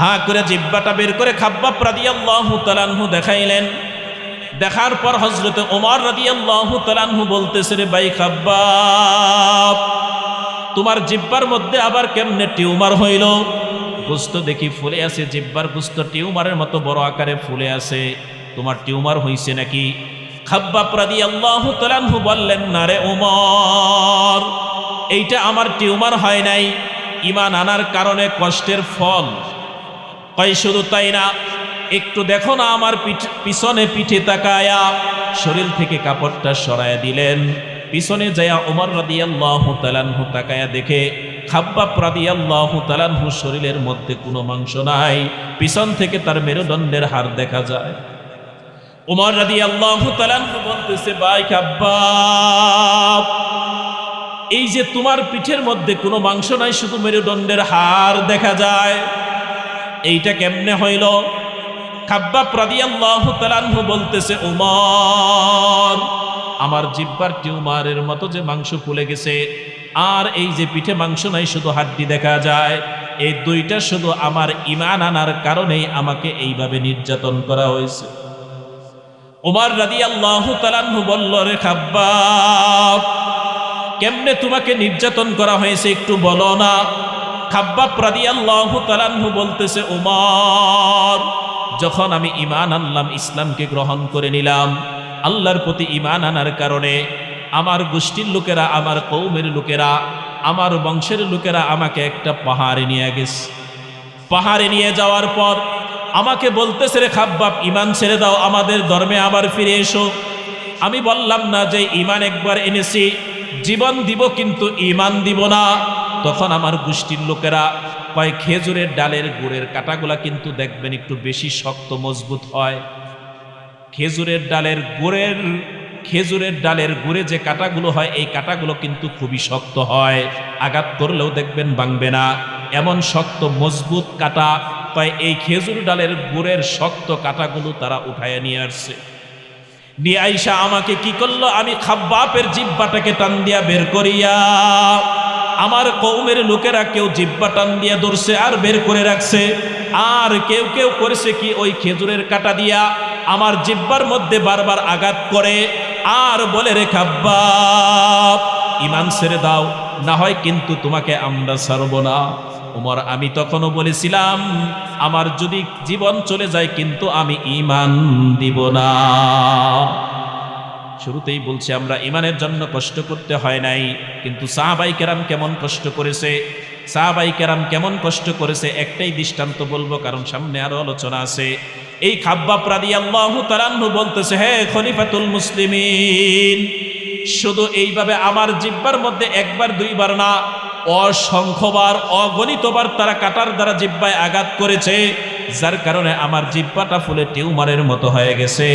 হা করে জিহ্বাটা বের করে খাব্বাব রাদিয়াল্লাহু তাআলা আনহু দেখাইলেন। দেখার পর হযরত ওমর রাদিয়াল্লাহু তাআলা আনহু বলতেছে, রে ভাই খাব্বাব, তোমার জিহ্বার মধ্যে আবার কেমনে টিউমার হইল? গোস্ত দেখি ফুলে আছে, জিহ্বার গোস্ত টিউমারের মতো বড় আকারে ফুলে আছে, তোমার টিউমার হইছে নাকি? খাব্বাব রাদিয়াল্লাহু তাআলা আনহু বললেন, না রে ওমর, এইটা আমার টিউমার হয় নাই, ঈমান আনার কারণে কষ্টের ফল। কয় শুধু তাই না, একটু দেখো না আমার পিছনে পিঠে তাকায়া, শরীর থেকে কাপড়টা সরায়া দিলেন। পিছনে যায়া ওমর রাদিয়াল্লাহু তাআলা আনহু তাকায়া দেখে খাব্বাব রাদিয়াল্লাহু তাআলা আনহু শরীরের মধ্যে কোনো মাংস নাই, পিছন থেকে তার মেরুদণ্ডের হাড় দেখা যায়। ওমর রাদিয়াল্লাহু তাআলা আনহু বলতেছে, ভাই খাব্বাব, এই যে তোমার পিঠের মধ্যে কোনো মাংস নাই, শুধু মেরুদণ্ডের হাড় দেখা যায়, এইটা কেমনে হইল? খাব্বাব রাদিয়াল্লাহু তাআলা আনহু বলতেছে, ওমর, আমার জিহ্বার টিউমারের মতো যে মাংস ফুলে গেছে, আর এই যে পিঠে মাংস নাই, শুধু হাড্ডি দেখা যায়, এই দুইটা শুধু আমার ঈমান আনার কারণেই আমাকে এইভাবে নির্যাতন করা হয়েছে। ওমর রাদিয়াল্লাহু তাআলা আনহু বলল, রে খাব্বাব, কেমনে তোমাকে নির্যাতন করা হয়েছে একটু বলো না? খাব্বাব রাদিয়াল্লাহু তাআলা আনহু বলতেছে, ওমর, যখন আমি ঈমান আনলাম, ইসলামকে গ্রহণ করে নিলাম, আল্লাহর প্রতি ঈমান আনার কারণে আমার গোষ্ঠীর লোকেরা, আমার কওমের লোকেরা, আমার বংশের লোকেরা আমাকে একটা পাহাড়ে নিয়ে গেছে। পাহাড়ে নিয়ে যাওয়ার পর আমাকে বলতেছে, রে খাব্বাব, ঈমান ছেড়ে দাও, আমাদের ধর্মে আবার ফিরে এসো। আমি বললাম না যে ঈমান একবার এনেছি, জীবন দিব কিন্তু ঈমান দিব না। তখন আমার গোষ্ঠীর লোকেরা কয়, খেজুরের ডালের গুড়ের কাঁটাগুলা কিন্তু দেখবেন একটু বেশি শক্ত মজবুত হয়। খেজুরের ডালের গুড়ে যে কাঁটাগুলো হয়, এই কাঁটাগুলো কিন্তু খুবই শক্ত হয়, আঘাত করলেও দেখবেন ভাঙবে না, এমন শক্ত মজবুত কাঁটা। কয় এই খেজুর ডালের গুড়ের শক্ত কাঁটাগুলো তারা উঠায় নিয়ে আসছে। নিয়ে আইসা আমাকে কি করলো, আমি খাব্বাবের জিহ্বাটাকে টান দিয়া বের করিয়া, আমার কওমের লোকেরা কেউ জিহ্বা টান দিয়া ধরছে আর বের করে রাখছে, আর কেউ কেউ করেছে কি, ওই খেজুরের কাঁটা দিয়া আমার জিহ্বার মধ্যে বারবার আঘাত করে আর বলে, রে খাব্বাব, ঈমান ছেড়ে দাও, না হয় কিন্তু তোমাকে আমরা ছাড়ব না। ওমর, আমি তখনও বলেছিলাম, আমার যদি জীবন চলে যায় কিন্তু আমি ঈমান দিব না। শুরুতেই বলছি, আমরা ঈমানের জন্য কষ্ট করতে হয় নাই, কিন্তু সাহাবায়ে কেরাম কেমন কষ্ট করেছে, কেমন কষ্ট করেছে, একটাই দৃষ্টান্ত বলবো, কারণ সামনে আরো আলোচনা আছে। এই খাব্বাব রাদিয়াল্লাহু তাআলা আনহু বলতেছে, হে খলিফাতুল মুসলিমিন, শুধু এইভাবে আমার জিহ্বার মধ্যে একবার দুইবার না, অসংখ্যবার, অগণিতবার তারা কাটার দ্বারা জিহ্বায় আঘাত করেছে, যার কারণে আমার জিহ্বাটা ফুলে টিউমারের মতো হয়ে গেছে।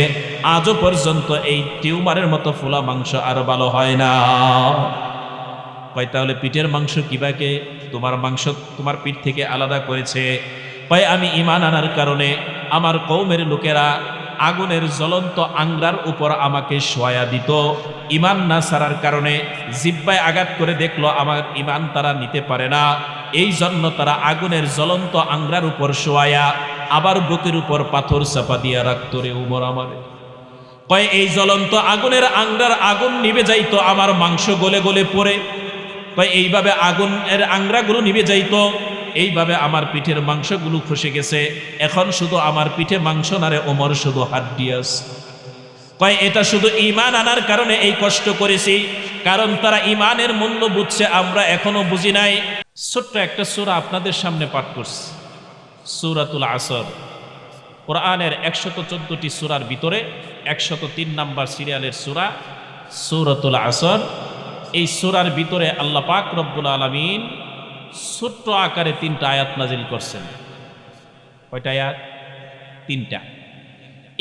আজও পর্যন্ত এই টিউমারের মতো ফুলা মাংস আর ভালো হয় না। কয় তাহলে পিঠের মাংস কিভাবে তোমার মাংস তোমার পিঠ থেকে আলাদা করেছে? কয় আমি ঈমান আনার কারণে আমার কওমের লোকেরা আগুনের জ্বলন্ত আংরার উপর আমাকে শোয়া দিত, ঈমান না ছাড়ার কারণে জিহ্বায় আঘাত করে দেখলো আমার ঈমান তারা নিতে পারে না, এই জন্য তারা আগুনের জ্বলন্ত আংরার উপর শোয়া আবার বুকের উপর পাথর চাপা দিয়া রাখত। রে উমর, আমারে কয় এই জ্বলন্ত আগুনের আংরার আগুন নিভে যাইতো, আমার মাংস গলে গলে পড়ে, কয় এইভাবে আগুনের আংরাগুলো নিভে যাইতো, এইভাবে আমার পিঠের মাংসগুলো খসে গেছে, এখন শুধু আমার পিঠে মাংস না রে ওমর, শুধু হাড্ডি আছে। কয় এটা শুধু ঈমান আনার কারণে এই কষ্ট করেছি, কারণ তারা ঈমানের মূল্য বুঝছে, আমরা এখনো বুঝি নাই। ছোট্ট একটা সূরা আপনাদের সামনে পাঠ করছি, সূরাতুল আসর। কোরআনের 114টি সূরার ভিতরে 103 নাম্বার সিরিয়ালের সূরা সূরাতুল আসর। এই সূরার ভিতরে আল্লাহ পাক রব্বুল আলামিন ছোট্ট আকারে 3টা আয়াত নাজিল করছেন। কয়টা আয়াত? 3টা।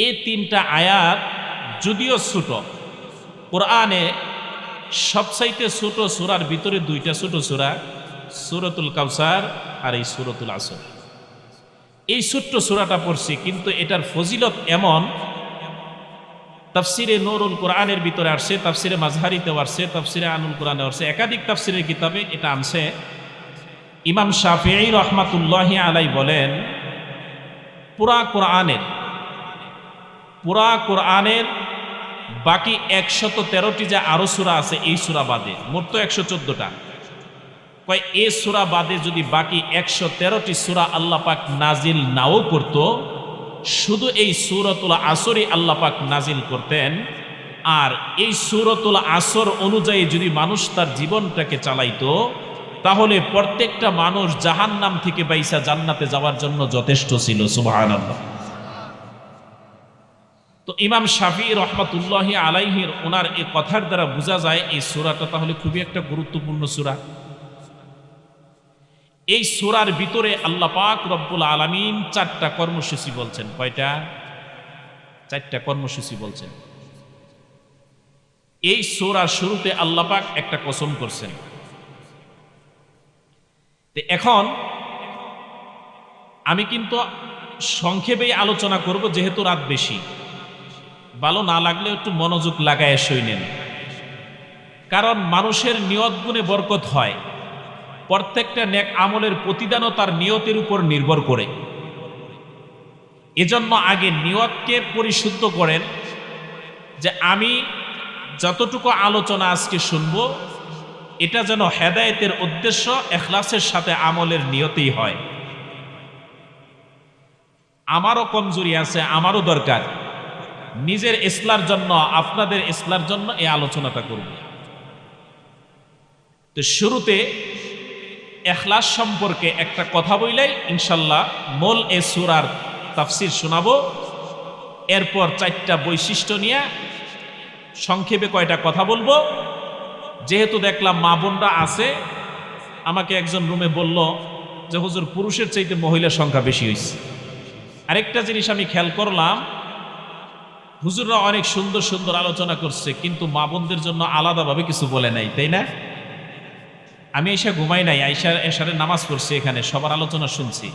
এই 3টা আয়াত যদিও ছোট, কোরআনে সবচাইতে ছোট সূরার ভিতরে 2টা ছোট সূরা, সূরাতুল কাউসার আর এই সূরাতুল আসর। এই ছোট্ট সূরাটা পড়ছি, কিন্তু এটার ফজিলত এমন, তাফসিরে নূরুল কোরআনের ভিতরে আসছে, তাফসিরে মাজহারিতেও আসছে, তাফসিরে আনুল কোরআনে আসছে, একাধিক তাফসিরের কিতাবে এটা আনছে। ইমাম শাফিঈ রাহমাতুল্লাহি আলাইহি বলেন, পুরা কোরআনের বাকি 113টি যে আরো সূরা আছে এই সূরা বাদে, মোট তো 114টা, কয় এই সূরা বাদে যদি বাকি 113টি সূরা আল্লাহ পাক নাজিল নাও করত, শুধু এই সূরাতুল আসরই আল্লাহ পাক নাজিল করতেন, আর এই সূরাতুল আসর অনুযায়ী যদি মানুষ তার জীবনটাকে চালাইতো, তাহলে প্রত্যেকটা মানুষ জাহান্নাম থেকে বাইসা জান্নাতে যাওয়ার জন্য যথেষ্ট ছিল। সুবহানাল্লাহ। তো ইমাম শাফিঈ রহমাতুল্লাহি আলাইহির ওনার এই কথার দ্বারা বোঝা যায় এই সূরাটা তাহলে খুবই একটা গুরুত্বপূর্ণ সূরা। এই সূরার ভিতরে আল্লাহ পাক রব্বুল আলামিন 4টা কর্মসূচি বলছেন। কয়টা? 4টা কর্মসূচি বলছেন। এই সূরার শুরুতে আল্লাহ পাক একটা কসম করছেন। এখন আমি কিন্তু সংক্ষেপেই আলোচনা করব, যেহেতু রাত বেশি, ভালো না লাগলে একটু মনোযোগ লাগায় শুনেন। কারণ মানুষের নিয়ত গুণে বরকত হয়, প্রত্যেকটা নেক আমলের প্রতিদানও তার নিয়তের উপর নির্ভর করে। এজন্য আগে নিয়তকে পরিশুদ্ধ করেন, যে আমি যতটুকু আলোচনা আজকে শুনবো এটা যেন হেদায়েতের উদ্দেশ্য ইখলাসের সাথে আমলের নিয়তেই হয়। আমারও কমজোরি আছে, আমারও দরকার, নিজের ইসলার জন্য, আপনাদের ইসলার জন্য এই আলোচনাটা করব। তো শুরুতে ইখলাস সম্পর্কে একটা কথা বললেই ইনশাল্লাহ মূল এই সূরার তাফসীর শোনাবো। এরপর 4টা বৈশিষ্ট্য নিয়ে সংক্ষেপে কয়টা কথা বলবো। যেহেতু দেখলাম মা বোনরা আছে, আমাকে একজন রুমে বলল যে হুজুর পুরুষের চাইতে মহিলার সংখ্যা বেশি হয়েছে। আরেকটা জিনিস আমি খেয়াল করলাম, হুজুররা অনেক সুন্দর সুন্দর আলোচনা করছে, কিন্তু মা বোনদের জন্য আলাদাভাবে কিছু বলে নাই, তাই না? আমি এসে ঘুমাই নাই, এশারের নামাজ পড়ছি, এখানে সবার আলোচনা শুনছি।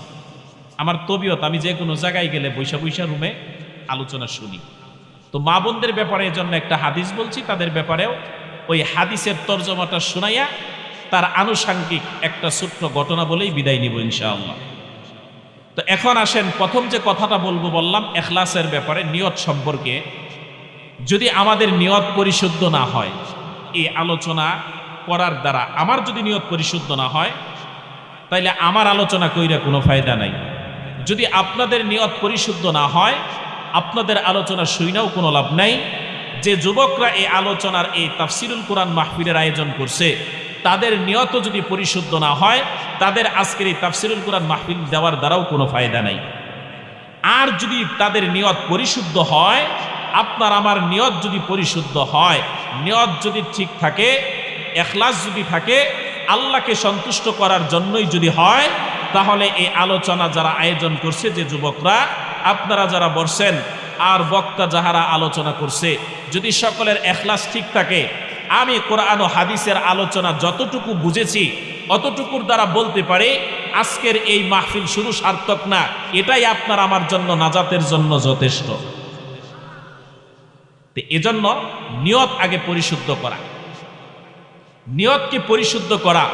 আমার তবিয়ত, আমি যে কোনো জায়গায় গেলে বৈশা বৈশা রুমে আলোচনা শুনি। তো মা বোনদের ব্যাপারে এই জন্য একটা হাদিস বলছি, তাদের ব্যাপারেও ওই হাদিসের তর্জমাটা শোনাইয়া তার আনুষাঙ্গিক একটা ছোট্ট ঘটনা বলেই বিদায় নিব ইনশাআল্লাহ। তো এখন আসেন, প্রথম যে কথাটা বলবো বললাম ইখলাসের ব্যাপারে, নিয়ত সম্পর্কে। যদি আমাদের নিয়ত পরিশুদ্ধ না হয়, এই আলোচনা করার দ্বারা আমার যদি নিয়ত পরিশুদ্ধ না হয়, তাইলে আমার আলোচনা কইরা কোনো ফায়দা নাই। যদি আপনাদের নিয়ত পরিশুদ্ধ না হয়, আপনাদের আলোচনা শুইনাও কোনো লাভ নাই। যে যুবকরা এই আলোচনার এই তাফসিরুল কোরআন মাহফিলের আয়োজন করছে, তাদের নিয়ত যদি পরিশুদ্ধ না হয়, তাদের আজকের এই তাফসিরুল কোরআন মাহফিল দেওয়ার দ্বারাও কোনো ফায়দা নাই। আর যদি তাদের নিয়ত পরিশুদ্ধ হয়, আপনার আমার নিয়ত যদি পরিশুদ্ধ হয়, নিয়ত যদি ঠিক থাকে, ইখলাস যদি থাকে, আল্লাহকে সন্তুষ্ট করার জন্যই যদি হয়, তাহলে এই আলোচনা যারা আয়োজন করছে, যে যুবকরা আপনারা যারা বসছেন আর বক্তা যাহারা আলোচনা করছে, যদি সকলের ইখলাস ঠিক থাকে, আমি কোরআন ও হাদিসের আলোচনা যতটুকু বুঝেছি অতটুকুর দ্বারা বলতে পারি আজকের এই মাহফিল শুরু সার্থক না, এটাই আপনার আমার জন্য নাজাতের জন্য যথেষ্ট। তো এজন্য নিয়ত আগে পরিশুদ্ধ করা, নিয়তকে পরিশুদ্ধ করা।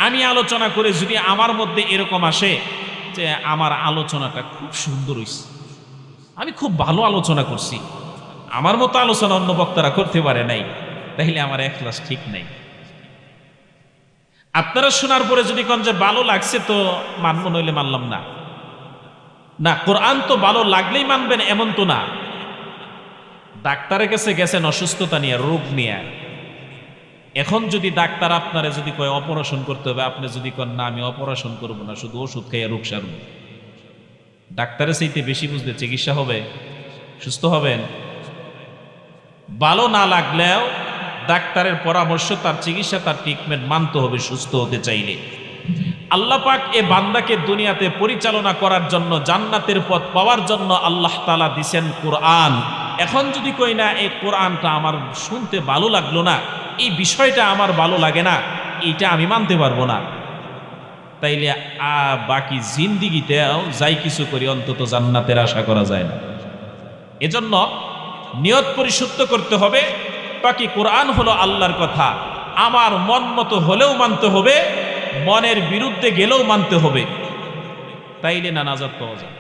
আমি আলোচনা করে যদি আমার মধ্যে এরকম আসে যে আমার আলোচনাটা খুব সুন্দর হয়েছে, আমি খুব ভালো আলোচনা করছি, আমার মতো আলোচনা অন্য বক্তারা করতে পারে নাই, তাহলে আমার ইখলাস ঠিক নাই। আপনারা শোনার পরে যদি কোন যে ভালো লাগছে তো মানবো, নইলে মানলাম না। না, কোরআন তো ভালো লাগলেই মানবেন এমন তো না। ডাক্তারের কাছে গেছেন অসুস্থতা নিয়ে, রোগ নিয়ে, এখন যদি ডাক্তার আপনারে যদি কয় অপারেশন করতে হবে, আপনি যদি কন না আমি অপারেশন করবো না, শুধু ওষুধ খাইয়া রোগ সারব, ডাক্তারের চাইতে বেশি বুঝলে চিকিৎসা হবে, সুস্থ হবেন। ভালো না লাগলেও ডাক্তারের পরামর্শ, তার চিকিৎসা, তার ট্রিটমেন্ট মানতে হবে সুস্থ হতে চাইলে। আল্লাহ পাক এ বান্দাকে দুনিয়াতে পরিচালনা করার জন্য, জান্নাতের পথ পাওয়ার জন্য আল্লাহ তাআলা দিছেন কোরআন। এখন যদি কই না এই কোরআনটা আমার শুনতে ভালো লাগলো না, এই বিষয়টা আমার ভালো লাগে না, এইটা আমি মানতে পারবো না, তাইলে বাকি জিন্দিগিতেও যাই কিছু করি অন্তত জান্নাতের আশা করা যায় না। এজন্য নিয়ত পরিশুদ্ধ করতে হবে। বাকি কোরআন হলো আল্লাহর কথা, আমার মন মতো হলেও মানতে হবে, মনের বিরুদ্ধে গেলেও মানতে হবে, তাইলে না নাজাত পাওয়া যায়।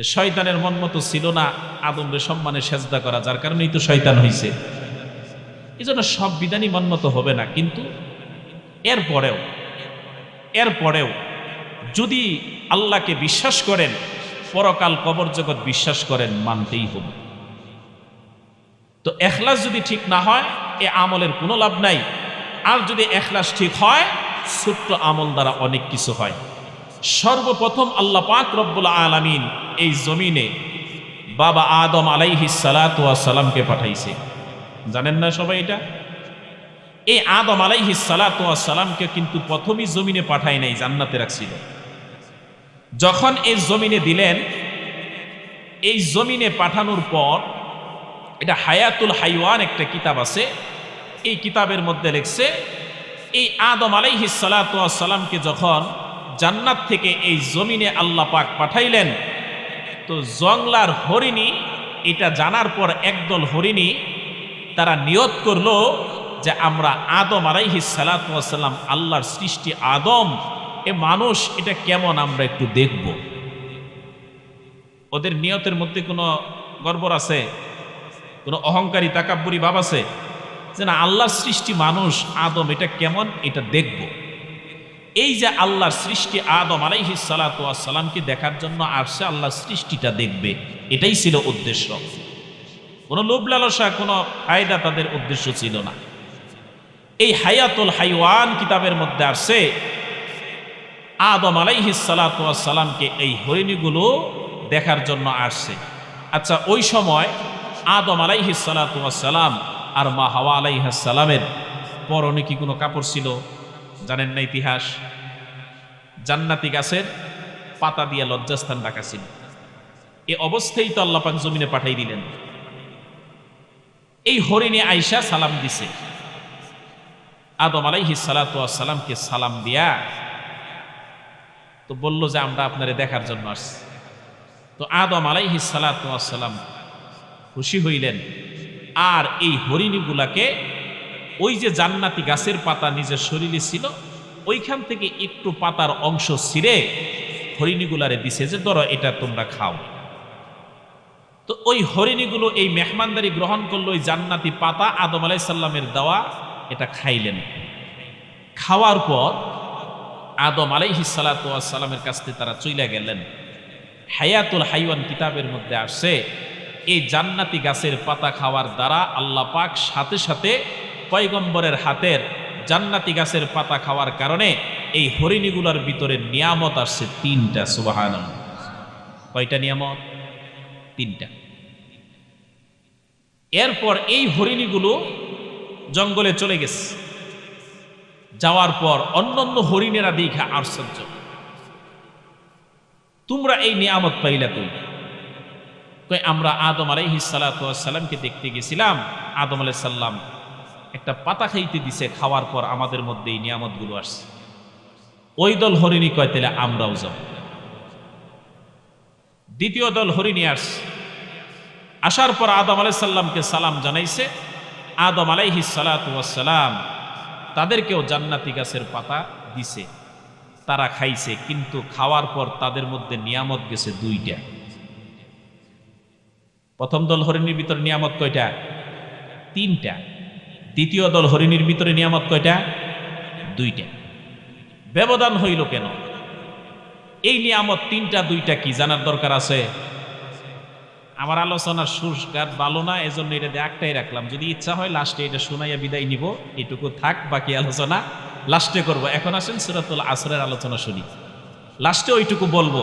শয়তানের মন মতো ছিল না আদমরে সম্মানে সেজদা করা, যার কারণেই তো শয়তান হইছে। এই জন্য সব বিধানই মন মতো হবে না, কিন্তু এরপরেও যদি আল্লাহকে বিশ্বাস করেন, পরকাল কবর জগৎ বিশ্বাস করেন, মানতেই হবে। তো এখলাস যদি ঠিক না হয় এ আমলের কোনো লাভ নাই। আর যদি এখলাস ঠিক হয়, ছোট্ট আমল দ্বারা অনেক কিছু হয়। সর্বপ্রথম আল্লাহ পাক রব্বুল আলামিন এই জমিনে বাবা আদম আলাইহিস সালাতু ওয়াস সালামকে পাঠাইছে। জানেন না সবাই এটা? এই আদম আলাইহিস সালাতু ওয়াস সালামকে কিন্তু প্রথমই জমিনে পাঠায় নাই, জান্নাতে রাখছিল। যখন এই জমিনে দিলেন, এই জমিনে পাঠানোর পর, এটা হায়াতুল হাইওয়ান একটা কিতাব আছে, এই কিতাবের মধ্যে লিখছে এই আদম আলাইহিস সালাতু ওয়াস সালামকে যখন জান্নাত থেকে এই জমিনে আল্লাহ পাক পাঠাইলেন, তো জংলার হরিণী এটা জানার পর একদল হরিণী তারা নিয়ত করলো যে আমরা আদম আলাইহিস সালাতু ওয়াস সালাম, আল্লাহর সৃষ্টি আদম, এ মানুষ, এটা কেমন আমরা একটু দেখব। ওদের নিয়তের মধ্যে কোনো গর্বর আছে, কোনো অহংকারী তাকাব্বুরি ভাব আছে যে না, আল্লাহর সৃষ্টি মানুষ আদম, এটা কেমন, এটা দেখব। এই যে আল্লাহর সৃষ্টি আদম আলাইহিস সালাতু ওয়াস সালামকে দেখার জন্য আসছে, আল্লাহর সৃষ্টিটা দেখবে, এটাই ছিল উদ্দেশ্য। কোনো লোভ লালসা, কোনো ফায়দা তাদের উদ্দেশ্য ছিল না। এই হায়াতুল হাইওয়ান কিতাবের মধ্যে আসছে আদম আলাইহিস সালাতু ওয়াস সালামকে এই হরিণীগুলো দেখার জন্য আসছে। আচ্ছা, ওই সময় আদম আলাইহিস সালাতু ওয়াস সালাম আর মা হাওয়া আলাইহিস সালামের পরনে কি কোনো কাপড় ছিল? জানেন না ইতিহাস? জান্নাতি গাছের পাতা দিয়ে লজ্জাস্থান ঢাকা ছিল। এ অবস্থায় তো আল্লাহ পাক জমিনে পাঠাই দিলেন। এই হরিণী আয়েশা সালাম দিছে, আদম আলাইহিস সালাতু ওয়াস সালামকে সালাম দিয়া তো বলল যে আমরা আপনারে দেখার জন্য আসছি। তো আদম আলাইহিস সালাতু ওয়াস সালাম খুশি হইলেন, আর এই হরিণীগুলাকে ওই যে জান্নাতি গাছের পাতা নিজের শরীরে ছিল, ওইখান থেকে একটু পাতার অংশ ছিঁড়ে হরিণীগুলারে দিছে যে ধরো এটা তোমরা খাও। তো ওই হরিণীগুলো এই মেহমানদারি গ্রহণ করলো, ওই জান্নাতি পাতা আদম আলাইহিস সালামের দেওয়া, এটা খাইলেন। খাওয়ার পর আদম আলাইহিস সালাতু ওয়াস সালামের কাছ থেকে তারা চইলা গেলেন। হায়াতুল হাইওয়ান কিতাবের মধ্যে আসছে এই জান্নাতি গাছের পাতা খাওয়ার দ্বারা আল্লাহ পাক সাথে সাথে পয়গম্বরের হাতের জান্নাতি গাছের পাতা খাওয়ার কারণে এই হরিণীগুলোর ভিতরে নিয়ামত আসছে 3টা। সুবহানাল্লাহ। কয়টা নিয়ামত? 3টা। এরপর এই হরিণীগুলো জঙ্গলে চলে গেছে। যাওয়ার পর অন্যান্য হরিণেরা দেখে আশ্চর্য, তোমরা এই নিয়ামত পাইলা কই? কই আমরা আদম আলাইহিস সালাতু ওয়াস সালামকে দেখতে গেছিলাম, আদম আলাইহিস সালাম একটা পাতা খাইতে দিছে, খাওয়ার পর আমাদের মধ্যে এই নিয়ামতগুলো আসছে। ওই দল হরিণী কয় তাহলে আমরাও যাব। দ্বিতীয় দল হরিণী আসছে, আসার পর আদম আলাইহিস সালামকে সালাম জানাইছে। আদম আলাইহিস সালাতু ওয়াস সালাম তাদেরকেও জান্নাতি গাছের পাতা দিছে, তারা খাইছে, কিন্তু খাওয়ার পর তাদের মধ্যে নিয়ামত গেছে 2টা। প্রথম দল হরিণীর ভিতরে নিয়ামত কয়টা? 3টা। দ্বিতীয় দল হরিণীর ভিতরে নিয়ামত কয়টা? 2টা। ব্যবধান হইল কেন? এই নিয়ামত 3টা 2টা কি জানার দরকার আছে? আমার আলোচনার সুরকার ভালো না, এজন্য এটা একটাই রাখলাম। যদি ইচ্ছা হয় লাস্টে এটা শোনাইয়া বিদায় নিব, এটুকু থাক, বাকি আলোচনা লাস্টে করব। এখন আসেন সূরাতুল আসরের আলোচনা শুনি। লাস্টে ওইটুকু বলবো,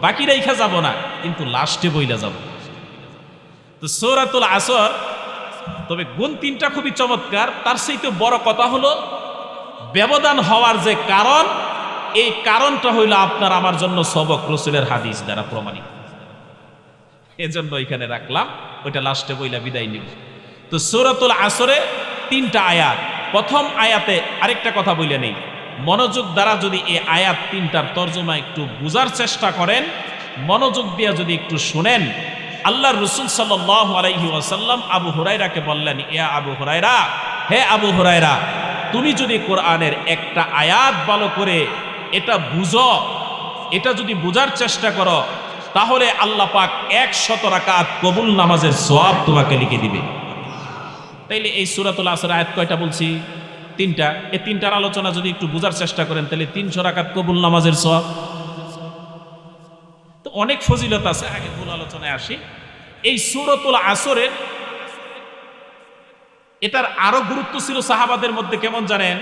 বাকি রাইখা যাব না, কিন্তু লাস্টে বইলা যাব। তো সূরাতুল আসর, তবে গুণ 3টা খুবই চমৎকার। তার চাইতে বড় কথা হলো ব্যবধান হওয়ার যে কারণ, এই কারণটা হইল আপনার আমার জন্য সবক, রাসূলের হাদিস দ্বারা প্রমাণিত। এজন্য এখানে রাখলাম, ওইটা লাস্টে বইলা বিদায় নিব। তো সূরাতুল আসরে 3টা আয়াত। প্রথম আয়াতে আরেকটা কথা বইলে নেই, মনোযোগ দ্বারা যদি এই আয়াত 3টার তর্জমা একটু বুঝার চেষ্টা করেন, মনোযোগ দিয়ে যদি একটু শুনেন, আল্লাহর রাসূল সাল্লাল্লাহু আলাইহি ওয়াসাল্লাম আবু হুরায়রাকে বললেন, ইয়া আবু হুরায়রা, হে আবু হুরায়রা, তুমি যদি কোরআনের একটা আয়াত ভালো করে এটা বুঝো, এটা যদি বুঝার চেষ্টা করো, তাহলে আল্লাহ পাক 100 রাকাত কবুল নামাজের সওয়াব তোমাকে লিখে দিবে। তাইলে এই সূরাতুল আসর আয়াত কয়টা বলছি? 3টা। এই 3টার আলোচনা যদি একটু বোঝার চেষ্টা করেন তাহলে 300 রাকাত কবুল নামাজের সওয়াব। তো অনেক ফজিলত আছে, আগে মূল আলোচনায় আসি। এই সূরাতুল আসরের এটার আরো গুরুত্ব ছিল সাহাবাদের মধ্যে, কেমন জানেন?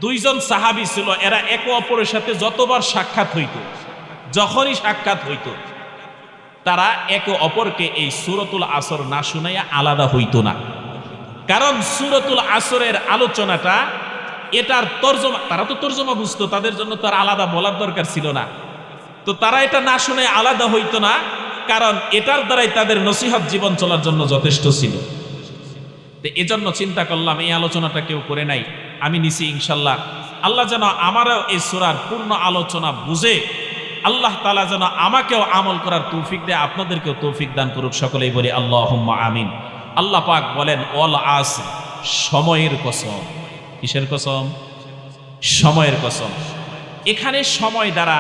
2 জন সাহাবী ছিল, এরা একে অপরের সাথে যতবার সাক্ষাৎ হইত, যখনই সাক্ষাৎ হইত, তারা একে অপরকে এই সূরাতুল আসর না শুনাইয়া আলাদা হইত না। কারণ সূরাতুল আসরের আলোচনাটা, এটার তর্জমা, তারা তো তর্জমা বুঝতো, তাদের জন্য তো আর আলাদা বলার দরকার ছিল না। তো তারা এটা না শুনে আলাদা হইতো না, কারণ এটার দ্বারাই তাদের নসিহত জীবন চলার জন্য যথেষ্ট ছিল। তো এজন্য চিন্তা করলাম এই আলোচনাটা কেউ করে নাই, আমি নিছি ইনশাল্লাহ। আল্লাহ যেন আমারও এই সূরার পূর্ণ আলোচনা বুঝে আল্লাহ তাআলা যেন আমাকেও আমল করার তৌফিক দেয়, আপনাদেরকেও তৌফিক দান করুক। সকলেই বলি আল্লাহুম্মা আমিন। আল্লাহ পাক বলেন ওয়াল আসর, সময়ের কসম। কিসের কসম? সময়ের কসম। এখানে সময় দ্বারা,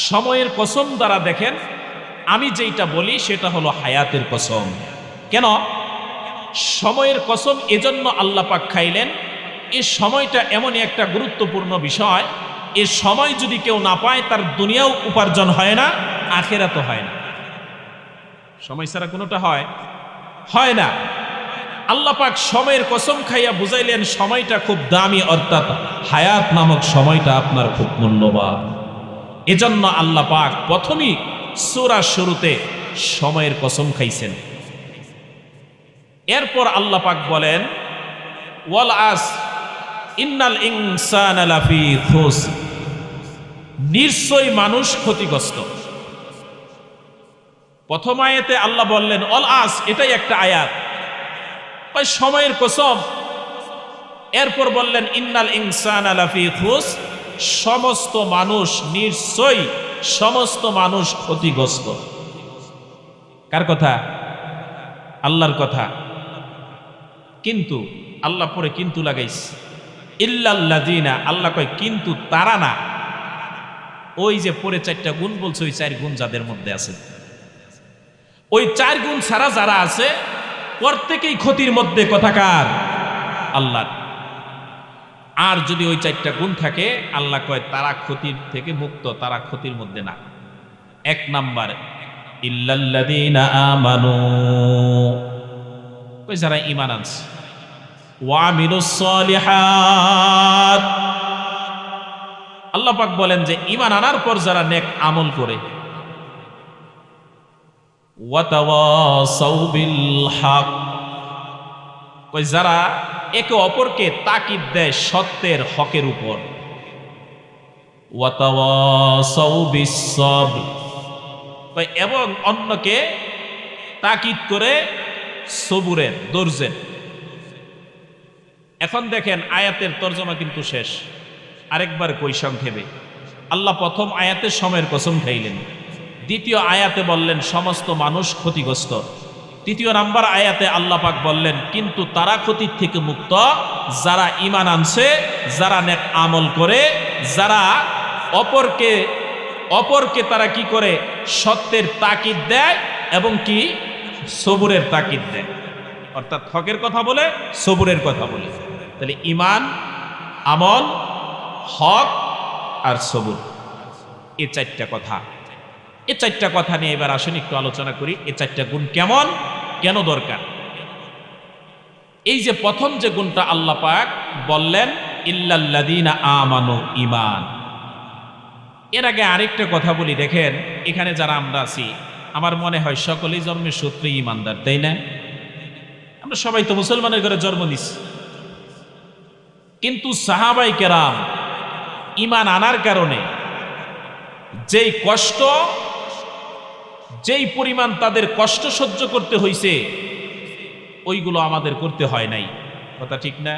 সময়ের কসম দ্বারা দেখেন, আমি যেটা বলি সেটা হলো হায়াতের কসম। কেন সময়ের কসম এজন্য আল্লাহ পাক খাইলেন? এই সময়টা এমনই একটা গুরুত্বপূর্ণ বিষয়, এই সময় যদি কেউ না পায় তার দুনিয়াও উপার্জন হয় না, আখিরাতও হয় না। সময় ছাড়া কোনোটা হয় না। আল্লাহ পাক সময়ের কসম খাইয়া বুঝাইলেন সময়টা খুব দামি, অর্থাৎ হায়াত নামক সময়টা আপনার খুব মূল্যবান। এজন্য আল্লাহ পাক প্রথমেই সূরার শুরুতে সময়ের কসম খাইছেন। এরপর আল্লাহ পাক বলেন ওয়াল আসর ইন্নাল ইনসানা লাফি খুসর, নিশ্চয়ই মানুষ ক্ষতিগ্রস্ত। প্রথম আয়াতে আল্লাহ বললেন ওয়াল আসর, এটাই একটা আয়াত, ওই সময়ের কসম। এরপর বললেন ইন্নাল ইনসানা লাফি খুসর, সমস্ত মানুষ, নিশ্চয়ই সমস্ত মানুষ ক্ষতিগ্রস্ত। কার কথা? আল্লাহর কথা। কিন্তু আল্লাহ পরে কিন্তু লাগাইছে, ইল্লাল্লাযিনা, আল্লাহ কয় কিন্তু তারা না। ওই যে পরে 4টা গুণ বলছে, ওই 4 গুণ যাদের মধ্যে আছে, ওই 4 গুণ ছাড়া যারা আছে প্রত্যেকেই ক্ষতির মধ্যে। কথাকার? আল্লাহ। আর যদি ওই 4টা গুণ থাকে, আল্লাহ কয় তারা ক্ষতির থেকে মুক্ত, তারা ক্ষতির মধ্যে না। 1 নাম্বার ইল্লাল্লাযিনা আমানু, কই যারা ঈমান আনছে, ওয়া আমিলুস সলিহাত, আল্লাহ পাক বলেন যে ঈমান আনার পর যারা নেক আমল করে, ওয়া তাওয়াসাউ বিল হক, কই যারা একে অপরকে তাকিদ দেয় সত্যের, হকের উপর, ওয়া তাওয়াসাউ বিস সবর, কই এবং অন্যকে তাকিদ করে সবুরের, ধৈর্যের। এখন দেখেন আয়াতের তরজমা কিন্তু শেষ, আরেকবার কই সংক্ষেপে। আল্লাহ প্রথম আয়াতে সময়ের কসম খাইলেন, দ্বিতীয় আয়াতে বললেন সমস্ত মানুষ ক্ষতিগ্রস্ত, তৃতীয় নাম্বার আয়াতে আল্লাহ পাক বললেন কিন্তু তারা ক্ষতির থেকে মুক্ত যারা ঈমান আনছে, যারা নেক আমল করে, যারা অপরকে তারা কি করে, সত্যের তাকিদ দেয় এবং কি সবুরের তাকিদ দেয়, অর্থাৎ হকের কথা বলে, সবুরের কথা বলে। তাহলে ঈমান, আমল, হক আর সবুর, এই 4টা কথা। এই 4টা কথা নিয়ে এবার আসুন একটু আলোচনা করি। এই 4টা গুণ কেমন, কেন দরকার? এই যে প্রথম যে গুণটা আল্লাহ পাক বললেন ইল্লাল্লাযিনা আমানু, ঈমান। এর আগে আরেকটা কথা বলি, দেখেন এখানে যারা আমরা আছি, আমার মনে হয় সকলেই জন্মের সূত্রে ঈমানদার, তাই না? আমরা সবাই তো মুসলমানের ঘরে জন্ম নিছি, কিন্তু সাহাবায়ে কেরাম ঈমান আনার কারণে যেই কষ্ট, যেই পরিমাণ তাদের কষ্ট সহ্য করতে হয়েছে, ওইগুলো আমাদের করতে হয় নাই। কথা ঠিক না?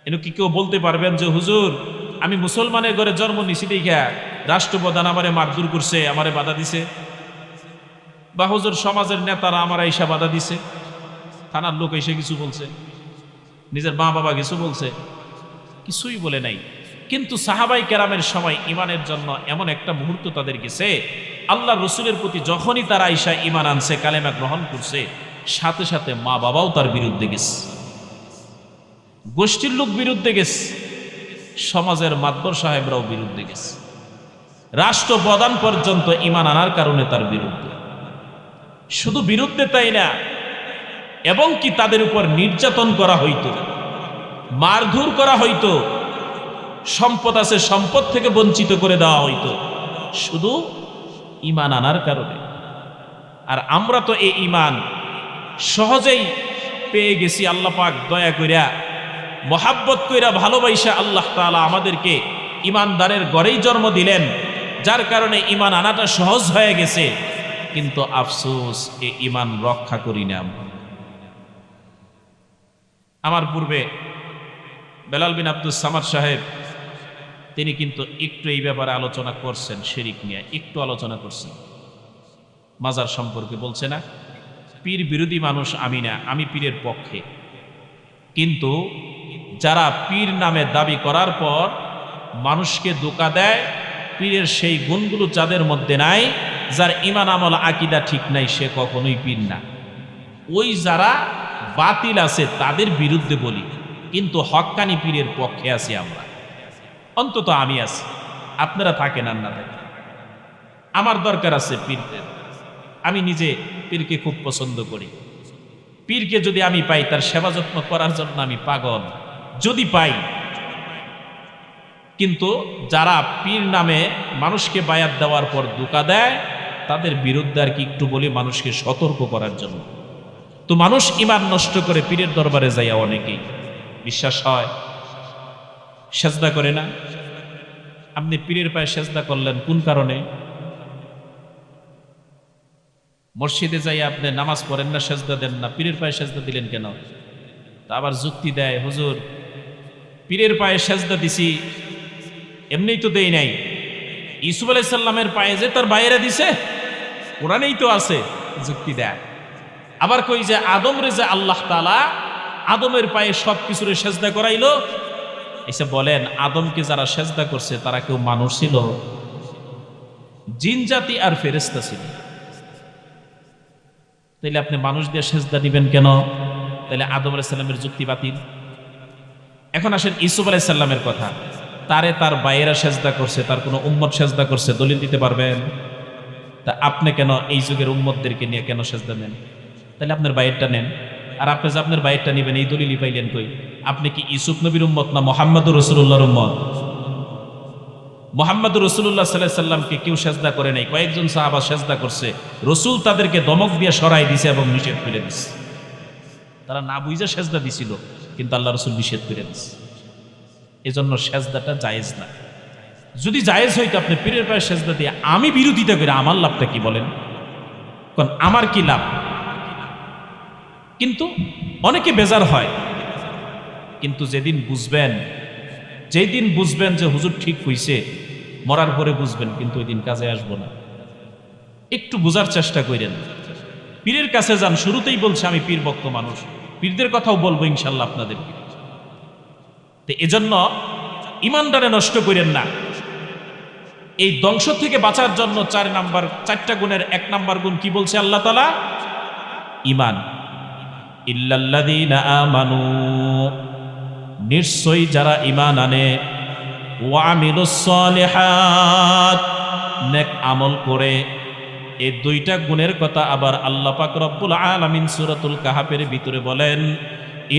এর কি কেউ বলতে পারবেন যে হুজুর আমি মুসলমানের ঘরে জন্ম নিছি দেখা রাষ্ট্রপ্রধান আমারে মারধর করছে, আমারে বাধা দিছে, বা হুজুর সমাজের নেতারা আমার এসে বাধা দিছে, থানার লোক এসে কিছু বলছে, নিজের মা বাবা কিছু বলছে? কিছুই বলে নাই। কিন্তু সাহাবাই কেরামের সময় ইমানের জন্য এমন একটা মুহূর্ত তাদের গেছে, আল্লাহ রসুলের প্রতি যখনই তারা আইসা ইমান আনছে, কালেমা গ্রহণ করছে, সাথে সাথে মা বাবাও তার বিরুদ্ধে গেছে, গোষ্ঠীর লোক বিরুদ্ধে গেছে, সমাজের মাতবর সাহেবরাও বিরুদ্ধে গেছে, রাষ্ট্রপ্রধান পর্যন্ত ইমান আনার কারণে তার বিরুদ্ধে। শুধু বিরুদ্ধে তাই না, এবং কি তাদের উপর নির্যাতন করা হইতো, মারধর করা হইতো, সম্পদ আছে সম্পদ থেকে বঞ্চিত করে দেওয়া হইতো, শুধু ইমান আনার কারণে। আর আমরা তো এই ইমান সহজেই পেয়ে গেছি। আল্লাহ পাক দয়া কইরা, মহাব্বত কইরা, ভালোবাসা আল্লাহ তাআলা আমাদেরকে ইমানদারের ঘরেই জন্ম দিলেন, যার কারণে ইমান আনাটা সহজ হয়ে গেছে। কিন্তু আফসোস, এই ইমান রক্ষা করি না আমরা। আমার পূর্বে বেলাল বিন আব্দুস সামাদ সাহেব, তিনি কিন্তু একটু এই ব্যাপারে আলোচনা করছেন, শিরিক নিয়ে একটু আলোচনা করছেন, মাজার সম্পর্কে বলছে না, পীর বিরোধী মানুষ আমি না, আমি পীরের পক্ষে। কিন্তু যারা পীর নামে দাবি করার পর মানুষকে ধোঁকা দেয়, পীরের সেই গুণগুলো যাদের মধ্যে নাই, যার ইমান আমল আকীদা ঠিক নাই, সে কখনোই পীর না। ওই যারা বাতিল আছে তাদের বিরুদ্ধে বলি, কিন্তু হক্কানি পীরের পক্ষে আছি আমরা, অন্তত আমি আছি। আপনারা থাকেন আর না থাকেন, আমার দরকার আছে পীরদের। আমি নিজে পীরকে খুব পছন্দ করি। পীরকে যদি আমি পাই, তার সেবা যত্ন করার জন্য আমি পাগল, যদি পাই। কিন্তু যারা পীর নামে মানুষকে বায়াত দেওয়ার পর ধোঁকা দেয়, তাদের বিরুদ্ধে আর কি একটু বলি, মানুষকে সতর্ক করার জন্য। তো মানুষ ইমান নষ্ট করে পীরের দরবারে যাইয়া অনেকেই বিশ্বাস হয়, সেজদা করে না। আপনি পীরের পায়ে সেজদা করলেন কোন কারণে? মসজিদে যাইয়া আপনি নামাজ পড়েন না, সেজদা দেন না, পীরের পায়ে সেজদা দিলেন কেন? তা আবার যুক্তি দেয়, হুজুর পীরের পায়ে সেজদা দিছি, এমনিই তো দেই নাই। ইউসুফ আলাইহিস সালামের পায়ে যে তার বাইরে দিছে, কোরআনেই তো আছে, যুক্তি দেয়। আবার কই যে আদম রে যে আল্লাহ তাআলা আদমের পায়ে সব কিছুরে সেজদা করাইলো, এসে বলেন আদমকে যারা সেজদা করছে তারা কেউ মানুষ ছিল? জিন জাতি আর ফেরেশতা ছিল। তাইলে আপনি মানুষ দিয়ে সেজদা দিবেন কেন? তাইলে আদম আলাইহিস সালামের যুক্তি বাতিল। এখন আসেন ইউসুফ আলাইহিস সালামের কথা, তারে তার বাইরা সেজদা করছে, তার কোনো উম্মত সেজদা করছে, দলিল দিতে পারবেন? তা আপনি কেন এই যুগের উম্মতদেরকে নিয়ে কেন সেজদা নেন? তাহলে আপনার বাইরটা নেন। আর আপনি যে আপনার বাইরটা নেবেন, এই দলিলই পাইলেন কই? আপনি কি ইউসুফ নবীর উম্মত না মুহাম্মদুর রাসূলুল্লাহর উম্মত? মুহাম্মদুর রাসূলুল্লাহ সাল্লাল্লাহু আলাইহি সাল্লামকে কেউ সেজদা করে নাই, কয়েকজন সাহাবা সেজদা করছে, রাসূল তাদেরকে দমক দিয়ে সরাই দিয়েছে এবং নিষেধ করে দিয়েছে। তারা না বুঝে সেজদা দিছিল, কিন্তু আল্লাহ রাসূল নিষেধ করে দিয়েছে। এজন্য সেজদাটা জায়েজ না। যদি জায়েজ হইতো, আপনি পীরের পায়ে সেজদা দিয়ে আমি বিরোধিতা করে আমার লাভটা কি বলেন? কারণ আমার কি লাভ? কিন্তু অনেকে বেজার হয়। কিন্তু যেদিন বুঝবেন, যেই দিন বুঝবেন যে হুজুর ঠিক হইছে, মরার পরে বুঝবেন, কিন্তু ওই দিন কাজে আসবো না। একটু বোঝার চেষ্টা করেন। পীরের কাছে যান, শুরুতেই বলছে আমি পীর ভক্ত মানুষ, পীরদের কথাও বলবো ইনশাল্লাহ আপনাদেরকে। তো এজন্য ইমানদারে নষ্ট করেন না। এই ধ্বংস থেকে বাঁচার জন্য চারটা গুণের 1 নাম্বার গুণ কি বলছে আল্লাহ তাআলা? ইমান। ইল্লাল্লাযীনা আমানু, নিশ্চয়ই যারা ঈমান আনে, ওয়া আমিলুস সালিহাত, নেক আমল করে। এই 2টা গুণের কথা আবার আল্লাহ পাক রব্বুল আলামিন সূরাতুল কাহাফের ভিতরে বলেন,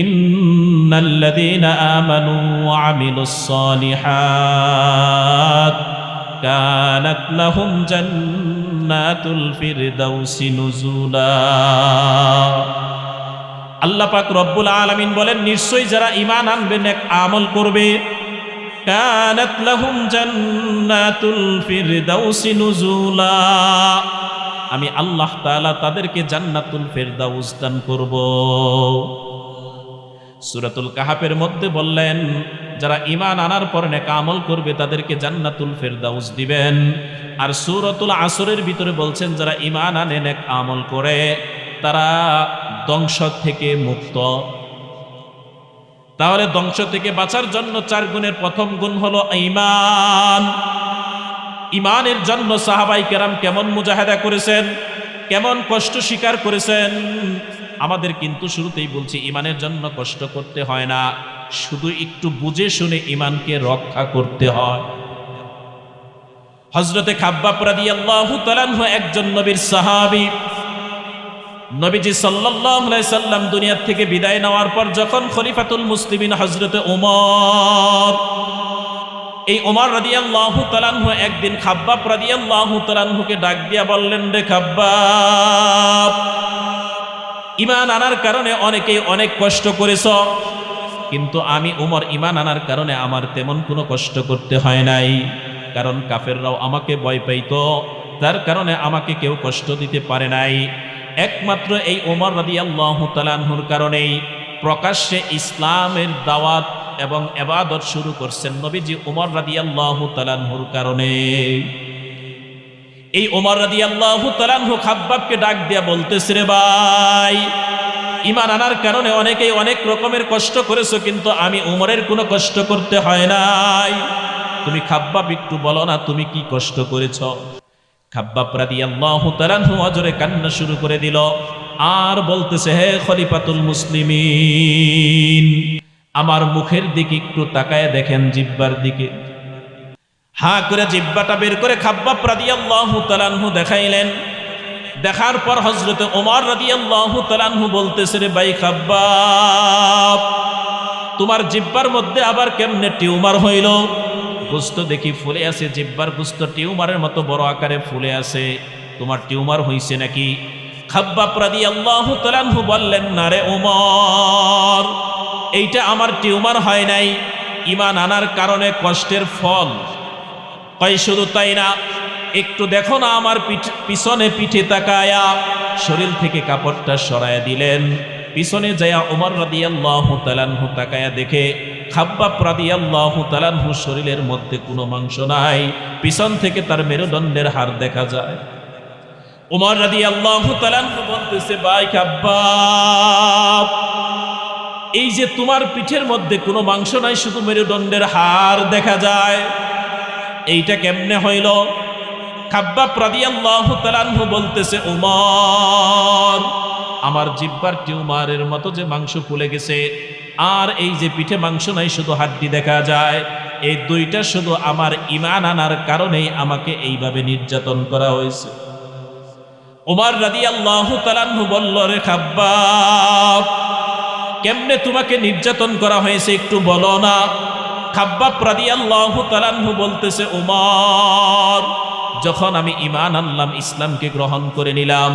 ইন্নাল্লাযীনা আমানু ওয়া আমিলুস সালিহাত কানাত লাহুম জান্নাতুল ফিরদাউসি নুজুলা। আল্লাহ পাক রব্বুল আলামিন বলেন, নিশ্চয়ই যারা ঈমান আনবে, নেক আমল করবে, কানাত লাহুম জান্নাতুল ফিরদাউসি নুজুলা, আমি আল্লাহ তাআলা তাদেরকে জান্নাতুল ফিরদাউস দান করব। সূরাতুল কাহাফের মধ্যে বললেন, যারা ঈমান আনার পর নেক আমল করবে তাদেরকে জান্নাতুল ফিরদাউস দিবেন। আর সূরাতুল আসরের ভিতরে বলছেন, যারা ঈমান আনে, নেক আমল করে, তারা ধ্বংস থেকে মুক্ত। তাহলে ধ্বংস থেকে বাঁচার জন্য 4 গুণের প্রথম গুণ হলো ঈমান। ঈমানের জন্য সাহাবাই কেরাম কেমন মুজাহাদা করেছেন, কেমন কষ্ট স্বীকার করেছেন। আমাদের কিন্তু শুরুতেই বলছি, ঈমানের জন্য কষ্ট করতে হয় না, শুধু একটু বুঝে শুনে ঈমানকে রক্ষা করতে হয়। হযরতে খাব্বাব রাদিয়াল্লাহু তাআলা আনহু একজন নবীর সাহাবী। নবীজি সাল্লাল্লাহু আলাইহি সাল্লাম দুনিয়া থেকে বিদায় নেওয়ার পর যখন খলিফাতুল মুসলিমিন হযরতে ওমর, এই ওমর রাদিয়াল্লাহু তাআলা আনহু একদিন খাব্বাব রাদিয়াল্লাহু তাআলা আনহুকে ডাক দিয়া বললেন, রে খাব্বাব, ঈমান আনার কারণে অনেকেই অনেক কষ্ট করেছ, কিন্তু আমি ওমর ঈমান আনার কারণে আমার তেমন কোনো কষ্ট করতে হয় নাই। কারণ কাফেররাও আমাকে ভয় পাইতো, তার কারণে আমাকে কেউ কষ্ট দিতে পারে নাই। একমাত্র এই ওমর রাদিয়াল্লাহু তাআলা আনহুর কারণেই প্রকাশ্যে ইসলামের দাওয়াত এবং ইবাদত শুরু করছেন নবীজি ওমর রাদিয়াল্লাহু তাআলা আনহুর কারণে। এই ওমর রাদিয়াল্লাহু তাআলা আনহু খাব্বাবকে ডাক দিয়া বলতেছে, রে ভাই, ঈমান আনার কারণে অনেকেই অনেক রকমের কষ্ট করেছো, কিন্তু আমি ওমরের কোনো কষ্ট করতে হয় নাই। তুমি খাব্বাব একটু বলো না, তুমি কি কষ্ট করেছো? খাব্বাব রাদিয়াল্লাহু তাআলা আনহু অজরে কান্না শুরু করে দিল আর বলতেছে, হে খলিফাতুল মুসলিমিন, আমার মুখের দিকে একটু তাকায় দেখেন, জিহ্বার দিকে। হা করে জিহ্বাটা বের করে খাব্বাব রাদিয়াল্লাহু তাআলা আনহু দেখাইলেন। দেখার পর হযরতে ওমর রাদিয়াল্লাহু তাআলা আনহু বলতেছে, রে ভাই খাব্বাব, তোমার জিহ্বার মধ্যে আবার কেমনে টিউমার হইল? গোস্ত দেখি ফুলে আছে, জিহ্বার গোস্ত টিউমারের মতো বড় আকারে ফুলে আছে, তোমার টিউমার হইছে নাকি? খাব্বাব রাদিয়াল্লাহু তাআলা আনহু বললেন, না রে ওমর, এইটা আমার টিউমার হয় নাই, ঈমান আনার কারণে কষ্টের ফল। কয় শুধু তাই না, একটু দেখো না আমার পিছনে পিঠে তাকায়া। শরীর থেকে কাপড়টা সরায়া দিলেন, পিছনে যায়া ওমর রাদিয়াল্লাহু তাআলা আনহু তাকায়া দেখে খাব্বাব রাদিয়াল্লাহু তাআলা আনহু শরীরের মধ্যে কোনো মাংস নাই, পিছন থেকে তার মেরুদণ্ডের হাড় দেখা যায়। ওমর রাদিয়াল্লাহু তাআলা আনহু বলতেছে, ভাই খাব্বাব, এই যে তোমার পিঠের মধ্যে কোনো মাংস নাই, শুধু মেরুদণ্ডের হাড় দেখা যায়, এইটা কেমনে হইল? খাব্বাব রাদিয়াল্লাহু তাআলা আনহু বলতেছে, ওমর, আমার জিহ্বার টিউমারের মতো যে মাংস ফুলে গেছে, আর এই যে পিঠে মাংস নাই, শুধু হাড্ডি দেখা যায়, এই দুইটা শুধু আমার ঈমান আনার কারণেই আমাকে এইভাবে নির্যাতন করা হয়েছে। ওমর রাদিয়াল্লাহু তাআলা আনহু বলল, রে খাব্বাব, কেমনে তোমাকে নির্যাতন করা হয়েছে একটু বলো না? খাব্বাব রাদিয়াল্লাহু তাআলা আনহু বলতেছে, ওমর, যখন আমি ঈমান আনলাম, ইসলামকে গ্রহণ করে নিলাম,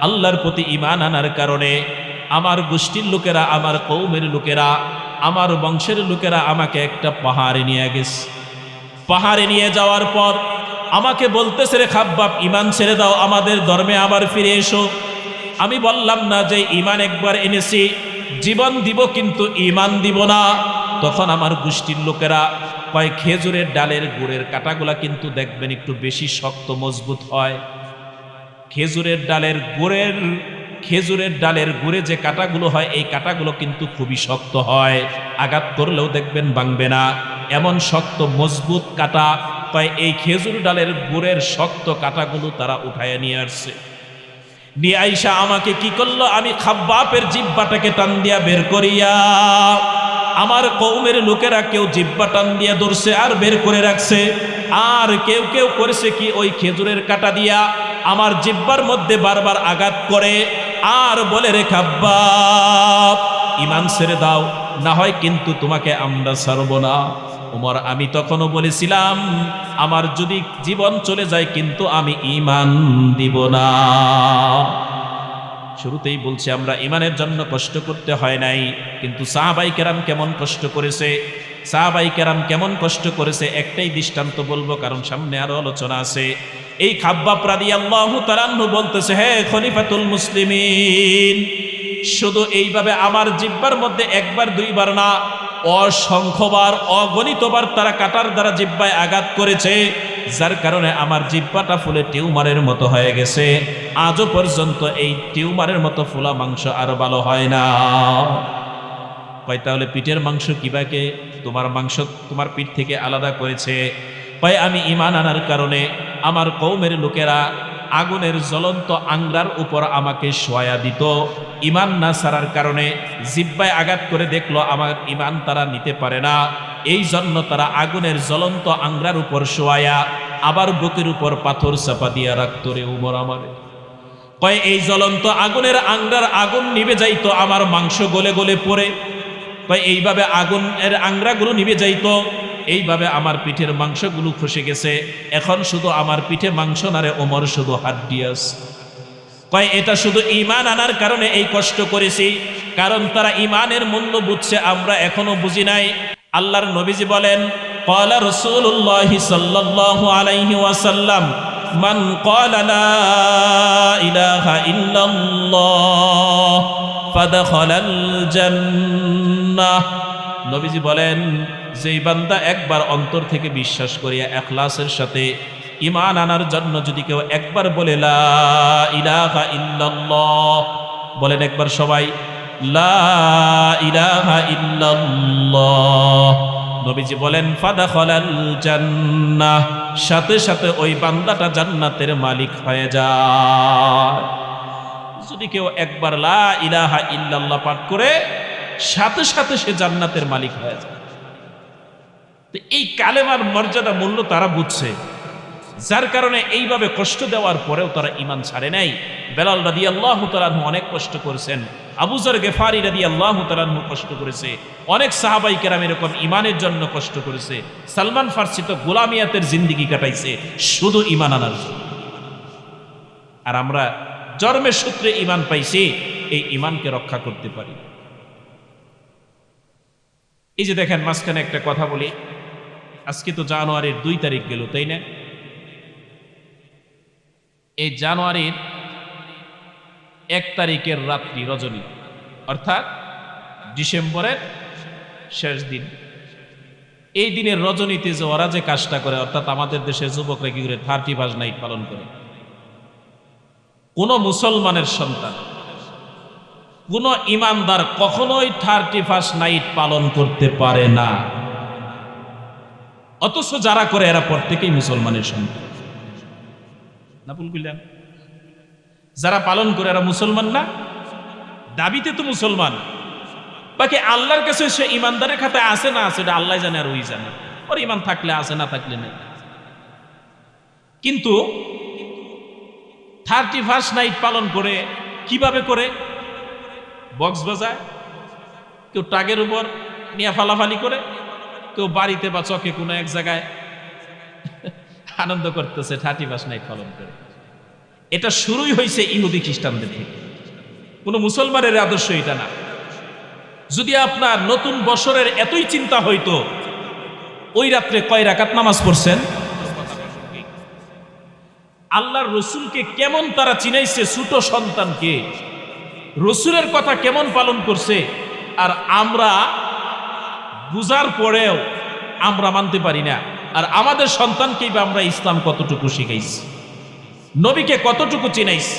আল্লাহর প্রতি ঈমান আনার কারণে আমার গোষ্ঠীর লোকেরা, আমার কওমের লোকেরা, আমার বংশের লোকেরা আমাকে একটা পাহাড়ে নিয়ে গেছে। পাহাড়ে নিয়ে যাওয়ার পর আমাকে বলতেছে, রে খাব্বাব, ঈমান ছেড়ে দাও, আমাদের ধর্মে আবার ফিরে এসো। আমি বললাম না যে ঈমান একবার এনেছি, জীবন দিব কিন্তু ঈমান দিব না। তখন আমার গোষ্ঠীর লোকেরা কয়, খেজুরের ডালের গুড়ের কাঁটাগুলা কিন্তু দেখবেন একটু বেশি শক্ত মজবুত হয়। খেজুরের ডালের গুড়ে যে কাঁটাগুলো হয়, এই কাঁটাগুলো কিন্তু খুবই শক্ত হয়, আঘাত করলেও দেখবেন ভাঙবে না, এমন শক্ত মজবুত কাঁটা। কয় এই খেজুর ডালের গুড়ের শক্ত কাঁটাগুলো তারা উঠায় নিয়ে আসছে। নিয়ে আইসা আমাকে কি করলো, আমি খাব্বাবের জিহ্বাটাকে টান দিয়া বের করিয়া, আমার কওমের লোকেরা কেউ জিহ্বা টান দিয়া ধরছে আর বের করে রাখছে, আর কেউ কেউ করেছে কি, ওই খেজুরের কাঁটা দিয়া আমার জিহ্বার মধ্যে বারবার আঘাত করে আর বলে, রে খাব্বাব, ঈমান ছেড়ে দাও, না হয় কিন্তু তোমাকে আমরা ছাড়ব না। ওমর, আমি তখনও বলেছিলাম, আমার যদি জীবন চলে যায় কিন্তু আমি ঈমান দিব না। শুরুতেই বলছি, আমরা ঈমানের জন্য কষ্ট করতে হয় নাই, কিন্তু সাহাবাই কেরাম কেমন কষ্ট করেছে, সাহাবাই কেরাম কেমন কষ্ট করেছে একটাই দৃষ্টান্ত বলবো, কারণ সামনে আরো আলোচনা আছে। এই খাব্বাব রাদিয়াল্লাহু তাআলা আনহু বলতেছে, হে খলিফাতুল মুসলিমিন, শুধু এইভাবে আমার জিহ্বার মধ্যে একবার দুইবার না, অসংখ্যবার, অগণিতবার তারা কাঁটার দ্বারা জিহ্বায় আঘাত করেছে, যার কারণে আমার জিহ্বাটা ফুলে টিউমারের মতো হয়ে গেছে। আজও পর্যন্ত এই টিউমারের মতো ফুলা মাংস আর ভালো হয় না। কয় তাহলে পিঠের মাংস কিভাবে তোমার মাংস তোমার পিঠ থেকে আলাদা করেছে? কয় আমি ঈমান আনার কারণে আমার কওমের লোকেরা আগুনের জ্বলন্ত আংরার উপর আমাকে শোয়া দিত। ঈমান না ছাড়ার কারণে জিহ্বায় আঘাত করে দেখলো আমার ঈমান তারা নিতে পারে না, এই জন্য তারা আগুনের জ্বলন্ত আংরার উপর শোয়া আবার বুকের উপর পাথর চাপা দিয়া রাখত রে উমর আমারে। কয় এই জ্বলন্ত আগুনের আংরার আগুন নিভে যাইতো আমার মাংস গলে গলে পড়ে। কয় এইভাবে আগুনের আংরাগুলো নিভে যাইতো, এইভাবে আমার পিঠের মাংসগুলো খসে গেছে, এখন শুধু আমার পিঠে মাংস না রে ওমর, শুধু হাড্ডি আছে। কয় এটা শুধু ঈমান আনার কারণে এই কষ্ট করেছি, কারণ তারা ঈমানের মূল্য বুঝছে, আমরা এখনো বুঝি নাই। আল্লাহর নবীজি বলেন, ক্বালা রাসূলুল্লাহি সাল্লাল্লাহু আলাইহি ওয়াসাল্লাম, মান ক্বালা লা ইলাহা ইল্লাল্লাহ ফাদখালাল জান্নাহ। নবীজি বলেন, যেই বান্দা একবার অন্তর থেকে বিশ্বাস করিয়া ইখলাসের সাথে ঈমান আনার জন্য যদি কেউ একবার বলে লা ইলাহা ইল্লাল্লাহ, বলেন একবার সবাই লা ইলাহা ইল্লাল্লাহ, নবীজি বলেন ফাদখালাল জান্নাহ, সাথে সাথে ওই বান্দাটা জান্নাতের মালিক হয়ে যায়। যদি কেউ একবার লা ইলাহা ইল্লাল্লাহ পাঠ করে সাথে সাথে সে জান্নাতের মালিক হয়ে যায়। তো এই কালেমার মর্যাদা মূল্য তারা বুঝছে, যার কারণে এইভাবে কষ্ট দেওয়ার পরেও তারা ঈমান ছাড়ে নাই। বেলাল রাদিয়াল্লাহু তাআলা আনহু অনেক কষ্ট করেছেন, আবু যর গিফারি রাদিয়াল্লাহু তাআলা আনহু কষ্ট করেছে, অনেক সাহাবাই কেরাম এরকম ঈমানের জন্য কষ্ট করেছে। সালমান ফারসি তো গোলামিয়াতের জিন্দেগি কাটাইছে শুধু ঈমান আনার জন্য। আর আমরা জন্মের সূত্রে ঈমান পাইছি, এই ঈমানকে রক্ষা করতে পারি। এই যে দেখেন, মাঝখানে একটা কথা বলি, আজকে তো জানুয়ারির 2 তারিখ গেল, তাই না? এই জানুয়ারির 1 তারিখের রাত্রি রজনী, অর্থাৎ ডিসেম্বরের শেষ দিন, এই দিনের রজনীতে যে ওরা যে কাজটা করে, অর্থাৎ আমাদের দেশের যুবকরা কি করে 31 নাইট পালন করে। কোন মুসলমানের সন্তান, কোন ইমানদার কখনোই 31 নাইট পালন করতে পারে না, অথচ যারা করে এরা প্রত্যেকেই মুসলমানের সন্তান। না ভুল কইলাম? যারা পালন করে এরা মুসলমান না? দাবিতে তো মুসলমান, বাকি আল্লাহর কাছে সে ইমানদারের খাতায় আছে না আছে এটা আল্লাহ জানে, আর ওই জানে, ওর ইমান থাকলে আছে, না থাকলে নেই। কিন্তু 31 নাইট পালন করে কিভাবে করে? বক্স বাজায়, কেউ টাগের উপর নিয়ে ফালাফালি করে, কেউ বাড়িতে বা চকে কোনো এক জায়গায় আনন্দ করতেছে 31 নাইট পালন করে। এটা শুরুই হয়েছে ইহুদি খ্রিস্টানদের থেকে, কোনো মুসলমানের আদর্শ এটা না। যদি আপনার নতুন বছরের এতই চিন্তা হইতো, ওই রাত্রে কয় রাকাত নামাজ পড়ছেন? আল্লাহর রসুলকে কেমন তারা চিনাইছে, ছোট সন্তানকে রসুলের কথা কেমন পালন করছে, আর আমরা বুঝার পরেও আমরা মানতে পারি না। আর আমাদের সন্তানকেই বা আমরা ইসলাম কতটুকু শিখাইছি, নবীকে কতটুকু চিনাইছি?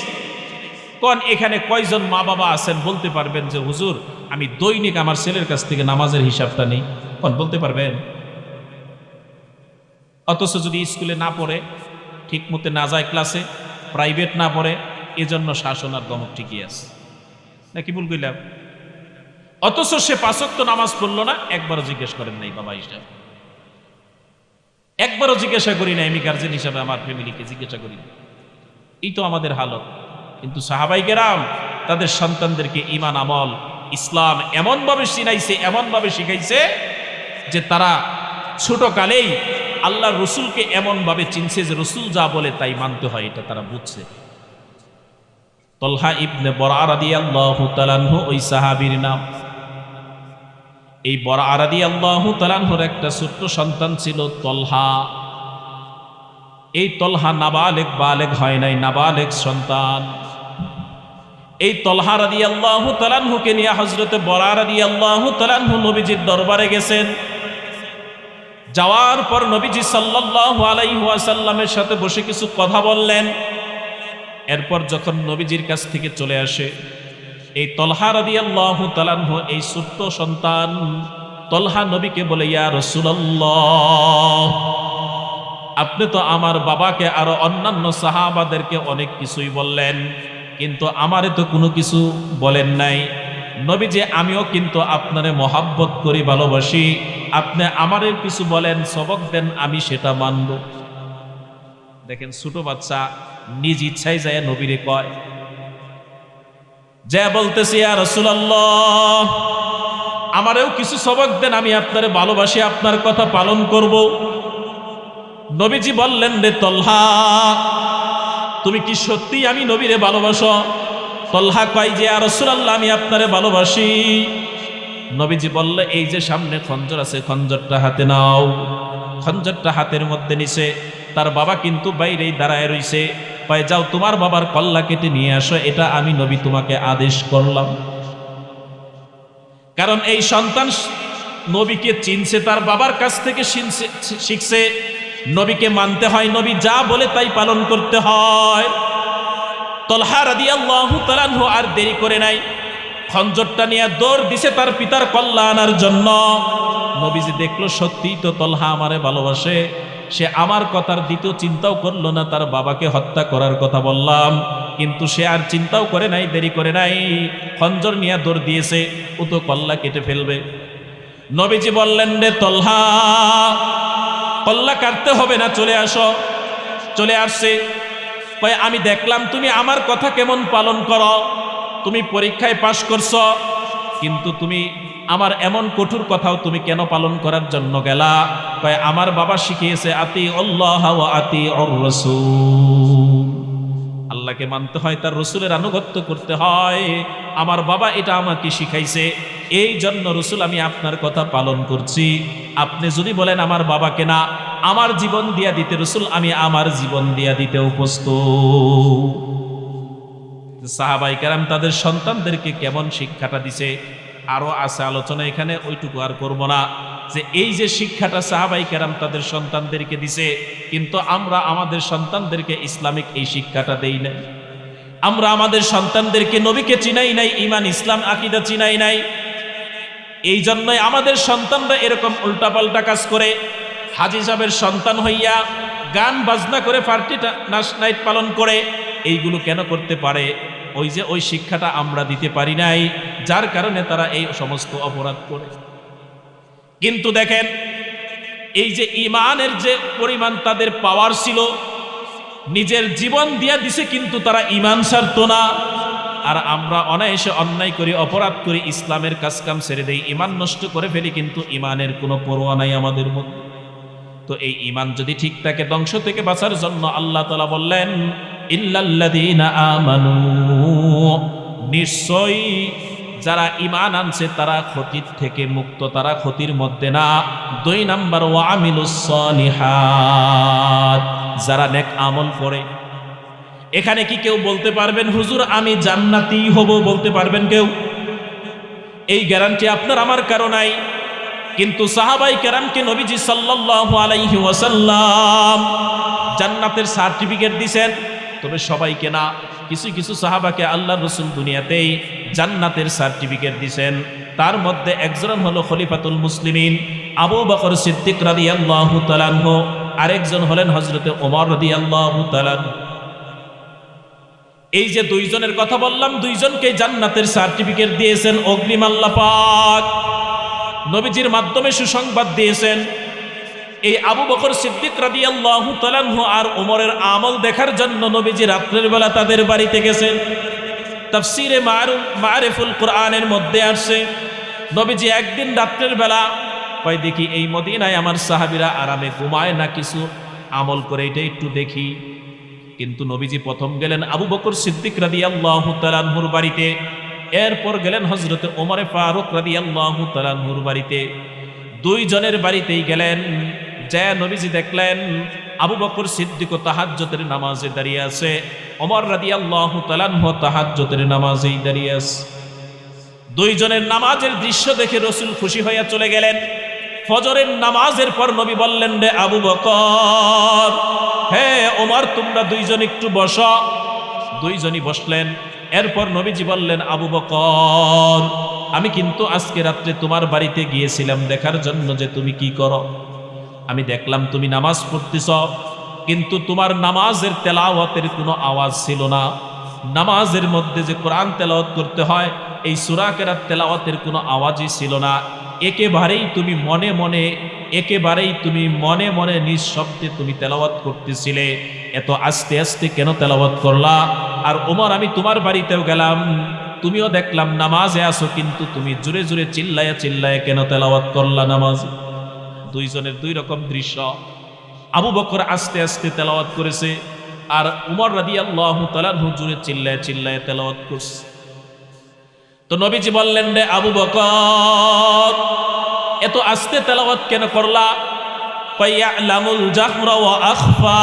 কোন এখানে কয়জন মা বাবা আছেন বলতে পারবেন যে হুজুর আমি দৈনিক আমার ছেলের কাছ থেকে নামাজের হিসাবটা নেই? কোন বলতে পারবেন? অথচ যদি স্কুলে না পড়ে, ঠিক মতো না যায় ক্লাসে, প্রাইভেট না পড়ে, এজন্য শাসন আর দমক ঠিকই আছে, নাকি ভুল কইলাম? অথচ সে 5 ওয়াক্ত নামাজ পড়লো না, একবারও জিজ্ঞেস করেন নাই বাবা হিসাব, একবারও জিজ্ঞাসা করি না, আমি গার্জেন হিসাবে আমার ফ্যামিলিকে জিজ্ঞাসা করি না। এই তো আমাদের হালত। কিন্তু সাহাবাই কেরাম তাদের সন্তানদেরকে ঈমান, আমল, ইসলাম এমনভাবে চিনাইছে, এমনভাবে শিখাইছে যে তারা ছোট কালেই আল্লাহর রসুলকে এমনভাবে চিনছে যে রসুল যা বলে তাই মানতে হয়, এটা তারা বুঝছে। তলহা ইবনে বরআ রাদিয়াল্লাহু তাআলা আনহু ওই সাহাবীর নাম। এই বরআ রাদিয়াল্লাহু তাআলা আনহুর একটা ছোট্ট সন্তান ছিল তলহা। এই তলহা নাবালেগ, বালেগ হয় নাই, নাবালেগ সন্তান। এই তলহা রাদিয়াল্লাহু তাআলা আনহুকে নিয়ে হযরতে বরআ রাদিয়াল্লাহু তাআলা আনহু নবীজির দরবারে গেছেন। যাওয়ার পর নবীজি সাল্লাল্লাহু আলাইহি ওয়াসাল্লামের সাথে বসে কিছু কথা বললেন। এরপর যখন নবীজির কাছ থেকে চলে আসে, এই তলহা রাদিয়াল্লাহু তাআলা আনহু, এই ছোট্ট সন্তান তলহা নবীকে বলে, ইয়া রাসূলুল্লাহ, আপনি তো আমার বাবাকে আরো অন্যান্য সাহাবাদেরকে অনেক কিছুই বললেন, কিন্তু আমারে তো কোনো কিছু বলেন নাই। নবীজি, আমিও কিন্তু আপনারে মহাব্বত করি, ভালোবাসি, আপনি আমারে কিছু বলেন, সবক দেন, আমি সেটা মানব। দেখেন, ছোট বাচ্চা নিজ ইচ্ছায় যায় নবীরে কয়, যা বলতেছি, ইয়া রাসূলুল্লাহ, আমারেও কিছু সবক দেন, আমি আপনারে ভালোবাসি, আপনার কথা পালন করব। নবীজি বললেন, রে তলহা, তুমি কি সত্যি আমি নবীরে ভালোবাসো? তলহা কয় যে, ইয়া রাসূলুল্লাহ, আমি আপনারে ভালোবাসি। নবীজি বললে, এই যে সামনে খঞ্জর আছে, খঞ্জরটা হাতে নাও। খঞ্জরটা হাতের মধ্যে নিছে। তার বাবা কিন্তু বাইরেই দাঁড়ায় রইছে। কয়, যাও তোমার বাবার কল্লা কেটে নিয়ে আসো, এটা আমি নবী তোমাকে আদেশ করলাম। কারণ এই সন্তান নবীকে চিনছে, তার বাবার কাছ থেকে শিখছে। নবীকে মানতে হয়, নবী যা বলে তাই পালন করতে হয়। তলহা রাদিয়াল্লাহু তাআলা আনহু আর দেরি করে নাই, খঞ্জরটা নিয়ে দৌড় দিছে তার পিতার কল্লা আনার জন্য। নবীজি দেখলো সত্যিই তো তলহা আমারে ভালোবাসে, সে আমার কথার দ্বিতীয় চিন্তাও করলো না। তার বাবাকে হত্যা করার কথা বললাম, কিন্তু সে আর চিন্তাও করে নাই, দেরি করে নাই, খঞ্জর নিয়ে দৌড় দিয়েছে, ও তো কল্লা কেটে ফেলবে। নবীজি বললেন, রে তলহা, কল্লা কাটতে হবে না, চলে আসো। চলে আসছে। কয়, আমি দেখলাম তুমি আমার কথা কেমন পালন করো, তুমি পরীক্ষায় পাশ করছো, কিন্তু তুমি আমার এমন কঠোর কথাও তুমি কেন পালন করার জন্য গেলা? কয়, আমার বাবা শিখিয়েছে, আতি আল্লাহ ওয়া আতি আর রাসূল, আল্লাহকে মানতে হয়, তার রসুলের আনুগত্য করতে হয়। আমার বাবা এটা আমাকে শিখাইছে, এই জন্য রসুল আমি আপনার কথা পালন করছি। আপনি যদি বলেন আমার বাবাকে না, আমার জীবন দিয়া দিতে রসুল, আমি আমার জীবন দিয়া দিতে প্রস্তুত। সাহাবায়ে কেরাম তাদের সন্তানদেরকে কেমন শিক্ষাটা দিছে আরো আছে আলোচনা, এখানে ওইটুকু আর করব না। যে এই যে শিক্ষাটা সাহাবায়ে কেরাম তাদের সন্তানদেরকে দিছে, কিন্তু আমরা আমাদের সন্তানদেরকে ইসলামিক এই শিক্ষাটা দেই নাই। আমরা আমাদের সন্তানদেরকে নবীকে চিনাই নাই, ঈমান ইসলাম আকীদা চিনাই নাই। এই জন্যই আমাদের সন্তানরা এরকম উল্টাপাল্টা কাজ করে। হাজী সাহেবের সন্তান হইয়া গান বাজনা করে, পার্টি নাইট পালন করে, এইগুলো কেন করতে পারে? ওই যে ওই শিক্ষাটা আমরা দিতে পারি নাই, যার কারণে তারা এই সমস্ত অপরাধ করে। কিন্তু দেখেন, এই যে ঈমানের যে পরিমাণ তাদের পাওয়ার ছিল, নিজের জীবন দিয়া দিছে, কিন্তু তারা ঈমান ছাড়তো না। আর আমরা অনায়াসে অন্যায় করি, অপরাধ করি, ইসলামের কাজকাম ছেড়ে দেই, ঈমান নষ্ট করে ফেলি, কিন্তু ঈমানের কোনো পরোয়া নাই আমাদের মধ্যে। তো এই ঈমান যদি ঠিক থাকে, ধ্বংস থেকে বাঁচার জন্য আল্লাহ তাআলা বললেন, ইল্লাল্লাযীনা আমানু, নিশ্চয়ই যারা ঈমান আনছে তারা ক্ষতির থেকে মুক্ত, তারা ক্ষতির মধ্যে না। 2 নাম্বার, ওয়া আমিলুস সলিহাত, যারা নেক আমল করে। এখানে কি কেউ বলতে পারবেন হুজুর আমি জান্নাতি হব? বলতে পারবেন কেউ? এই গ্যারান্টি আপনার আমার কারো নাই। কিন্তু সাহাবায়ে কেরামকে নবীজি সাল্লাল্লাহু আলাইহি ওয়াসাল্লাম জান্নাতের সার্টিফিকেট দিয়েছেন, তবে সবাইকে না। কিছু কিছু সাহাবাকে আল্লাহর রাসূল দুনিয়াতেই জান্নাতের সার্টিফিকেট দিয়েছেন। তার মধ্যে একজন হলো খলিফাতুল মুসলিমিন আবু বকর সিদ্দিক রাদিয়াল্লাহু তাআলা আনহু, আরেকজন হলেন হযরতে ওমর রাদিয়াল্লাহু তাআলা। এই যে দুইজনের কথা বললাম, দুইজনকে জান্নাতের সার্টিফিকেট দিয়েছেন অগ্রিম আল্লাহ পাক, নবীজির মাধ্যমে সুসংবাদ দিয়েছেন। এই আবু বকর সিদ্দিক রাদিয়াল্লাহু তাআলা আনহু আর ওমরের আমল দেখার জন্য নবীজি রাত্রের বেলা তাদের বাড়িতে গেছেন। তাফসীরে মারিফুল কোরআনের মধ্যে আসছে, নবীজি একদিন রাত্রের বেলা কয়, দেখি এই মদিনায় আমার সাহাবীরা আরামে ঘুমায় না, কিছু আমল করে, এটা একটু দেখি। কিন্তু নবীজি প্রথম গেলেন আবু বকর সিদ্দিক রাদিয়াল্লাহু তাআলা আনহুর বাড়িতে, এরপর গেলেন হযরতে ওমরে ফারুক রাদিয়াল্লাহু তাআলা আনহুর বাড়িতে। দুইজনের বাড়িতেই গেলেন, যে নবীজি দেখলেন আবু বকর সিদ্দিক তাহাজ্জুদের নামাজে দাঁড়িয়ে আছে, ওমর রাদিয়াল্লাহু তাআলা আনহু তাহাজ্জুদের নামাজেই দাঁড়িয়ে আছে। দুইজনের নামাজের দৃশ্য দেখে রাসূল খুশি হয়ে চলে গেলেন। ফজরের নামাজের পর নবী বললেন, রে আবু বকর, হে ওমর, তোমরা দুইজন একটু বসো। দুইজনই বসলেন। এরপর নবীজি বললেন, আবু বকর, আমি কিন্তু আজকে রাত্রে তোমার বাড়িতে গিয়েছিলাম দেখার জন্য যে তুমি কি করো। আমি দেখলাম তুমি নামাজ পড়তেছ, কিন্তু তোমার নামাজের তেলাওয়াতের কোনো আওয়াজ ছিল না। নামাজের মধ্যে যে কোরআন তেলাওয়াত করতে হয়, এই সূরা কেরাত তেলাওয়াতের কোনো আওয়াজই ছিল না। একেবারেই তুমি মনে মনে নিঃশব্দে তুমি তেলাওয়াত করতেছিলে। এত আস্তে আস্তে কেন তেলাওয়াত করলা? আর ওমর, আমি তোমার বাড়িতেও গেলাম, তুমিও দেখলাম নামাজে আসো, কিন্তু তুমি জোরে জোরে চিল্লায়া চিল্লায়া কেন তেলাওয়াত করলা নামাজ? দুইজনের দুই রকম দৃশ্য। আবু বকর আস্তে আস্তে তেলাওয়াত করেছে, আর উমর রাদিয়াল্লাহু তাআলা আনহু জোরে চিল্লায়া চিল্লায়া তেলাওয়াত করছে। তো নবীজি বললেন, রে আবু বকর, এত আস্তে তেলাওয়াত কেন করলা? ফায়ালামুল জাহরা ওয়া আখফা।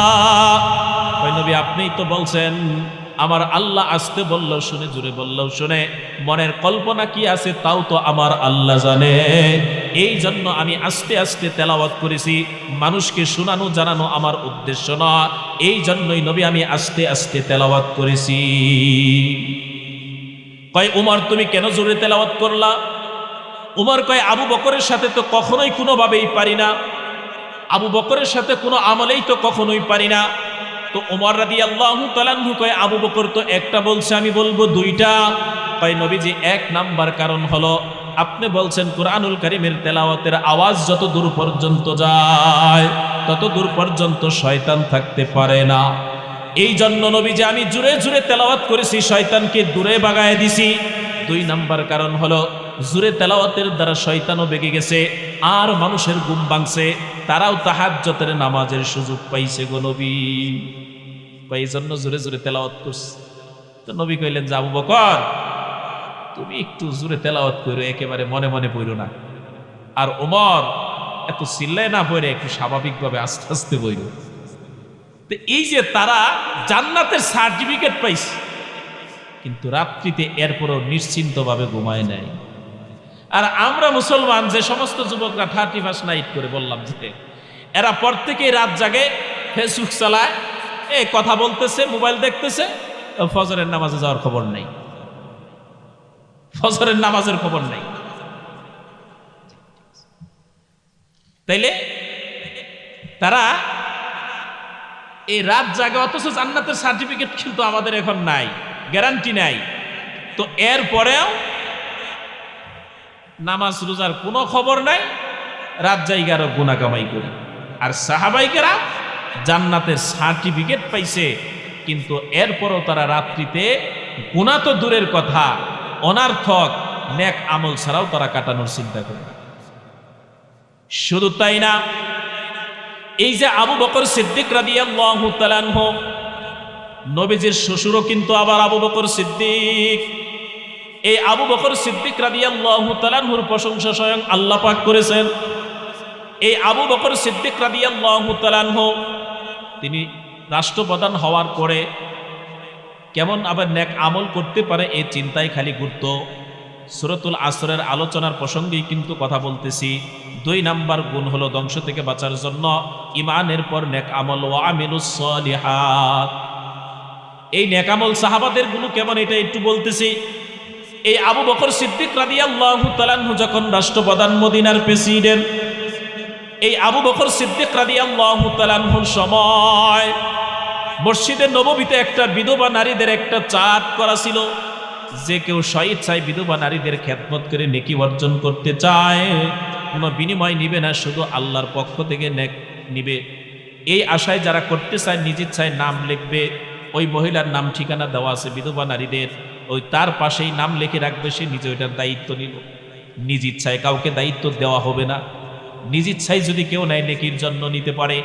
ওই নবী, আপনিই তো বলছেন আমার আল্লাহ আস্তে বললেও শুনে, জোরে বললেও শুনে, মনের কল্পনা কি আছে তাও তো আমার আল্লাহ জানে। এই জন্য আমি আস্তে আস্তে তেলাওয়াত করেছি, মানুষকে শোনানো জানানো আমার উদ্দেশ্য না। এই জন্যই নবী আমি আস্তে আস্তে তেলাওয়াত করেছি। কয়, উমর তুমি কেন জোরে তেলাওয়াত করলা? উমর কয়, আবু বকরের সাথে তো কখনোই কোনোভাবেই পারি না, আবু বকরের সাথে কোনো আমলেই তো কখনোই পারি না। তো উমর রাদিয়াল্লাহু তাআলা আনহু কয়, আবু বকর তো একটা বলছে, আমি বলবো দুইটা। কয়, নবীজি, এক নাম্বার কারণ হলো আপনি বলছেন কুরআনুল কারীমের তেলাওয়াতের আওয়াজ যত দূর পর্যন্ত যায় তত দূর পর্যন্ত শয়তান থাকতে পারে না। এই জন্য নবীজি আমি জোরে জোরে তেলাওয়াত করেছি, শয়তানকে দূরে বাগায় দিছি। দুই নাম্বার কারণ হলো জোরে তেলাওয়াতের দ্বারা শয়তানও বেগে গেছে, আর মানুষের ঘুম ভাঙছে, তারাও তাহাজ্জুদের নামাজের সুযোগ পাইছে গো নবী। এই জন্য জোরে জোরে তেলাওয়াত করছে। তো নবী কইলেন যে, আবু বকর তুমি একটু জোরে তেলাওয়াত করো, একেবারে মনে মনে পড়ো না। আর ওমর, এত চিল্লায় না পড়ে একটু স্বাভাবিকভাবে আস্তে আস্তে পড়ো। তো এই যে তারা জান্নাতের সার্টিফিকেট পাইছে, কিন্তু রাত্রিতে এরপরও নিশ্চিন্তভাবে ঘুমায় নাই। আর আমরা মুসলমান যে সমস্ত যুবকরা 31st নাইট করে, বললাম যে এরা প্রত্যেকেই রাত জাগে, ফেসবুক চালায়, এই কথা বলতেছে, মোবাইল দেখতেছে, ফজরের নামাজে যাওয়ার খবর নেই, ফজরের নামাজের খবর নেই। তাইলে তারা এই রাত জাগে, অথচ জান্নাতের সার্টিফিকেট কিন্তু আমাদের এখন নাই, গ্যারান্টি নাই। তো এরপরেও নামাজ রোজার কোনো খবর নাই, রাত জায়গারও গুনাহ কামাই করি। আর সাহাবাইকেরা জান্নাতের সার্টিফিকেট পাইছে, কিন্তু এরপরও তারা রাত্রিতে গুনাহ তো দূরের কথা, অনার্থক নেক আমল ছাড়াও তারা কাটানোর চিন্তা করে। শুধু তাই না, এই যে আবু বকর সিদ্দিক রাদিয়াল্লাহু তাআলা আনহু, নবীজির শ্বশুরও কিন্তু আবার আবু বকর সিদ্দিক। এই আবু বকর সিদ্দিক রাদিয়াল্লাহু তাআলা আনহুর প্রশংসা স্বয়ং আল্লাহ পাক করেছেন। এই আবু বকর সিদ্দিক রাদিয়াল্লাহু তাআলা আনহু তিনি রাষ্ট্রপ্রধান হওয়ার পরে কেমন আবার নেক আমল করতে পারে এই চিন্তায় খালি ঘুরত। সূরাতুল আসরের আলোচনার প্রসঙ্গেই কিন্তু কথা বলতেছি। 2 নাম্বার গুণ হলো ধ্বংস থেকে বাঁচার জন্য ঈমানের পর নেক আমল, ওয়া আমিলুস সলিহাত। এই নেক আমল সাহাবাদের গুণ কেমন এটা একটু বলতেছি। এই আবু বকর সিদ্দিক রাদিয়াল্লাহু তাআলা আনহু যখন রাষ্ট্রপ্রধান, মদিনার প্রেসিডেন্ট, এই আবু বকর সিদ্দিক রাদিয়াল্লাহু তাআলা আনহুর সময় মসজিদে নববীতে একটা বিধবা নারীদের একটা চার্ট করা ছিল, যে কেউ স্বেচ্ছায় বিধবা নারীদের খেদমত করে নেকি অর্জন করতে চায়, কোনো বিনিময় নিবে না, শুধু আল্লাহর পক্ষ থেকে নেক নিবে। এই আশায় যারা করতে চায় নিজ ইচ্ছায় নাম লিখবে, ওই মহিলার নাম ঠিকানা দেওয়া আছে বিধবা নারীদের, ওই তার পাশেই নাম লিখে রাখবে, সে নিজে ওইটার দায়িত্ব নিল। নিজ ইচ্ছায় কাউকে দায়িত্ব দেওয়া হবে না, নিজ ইচ্ছায় যদি কেউ নেয় নেকির জন্য নিতে পারে।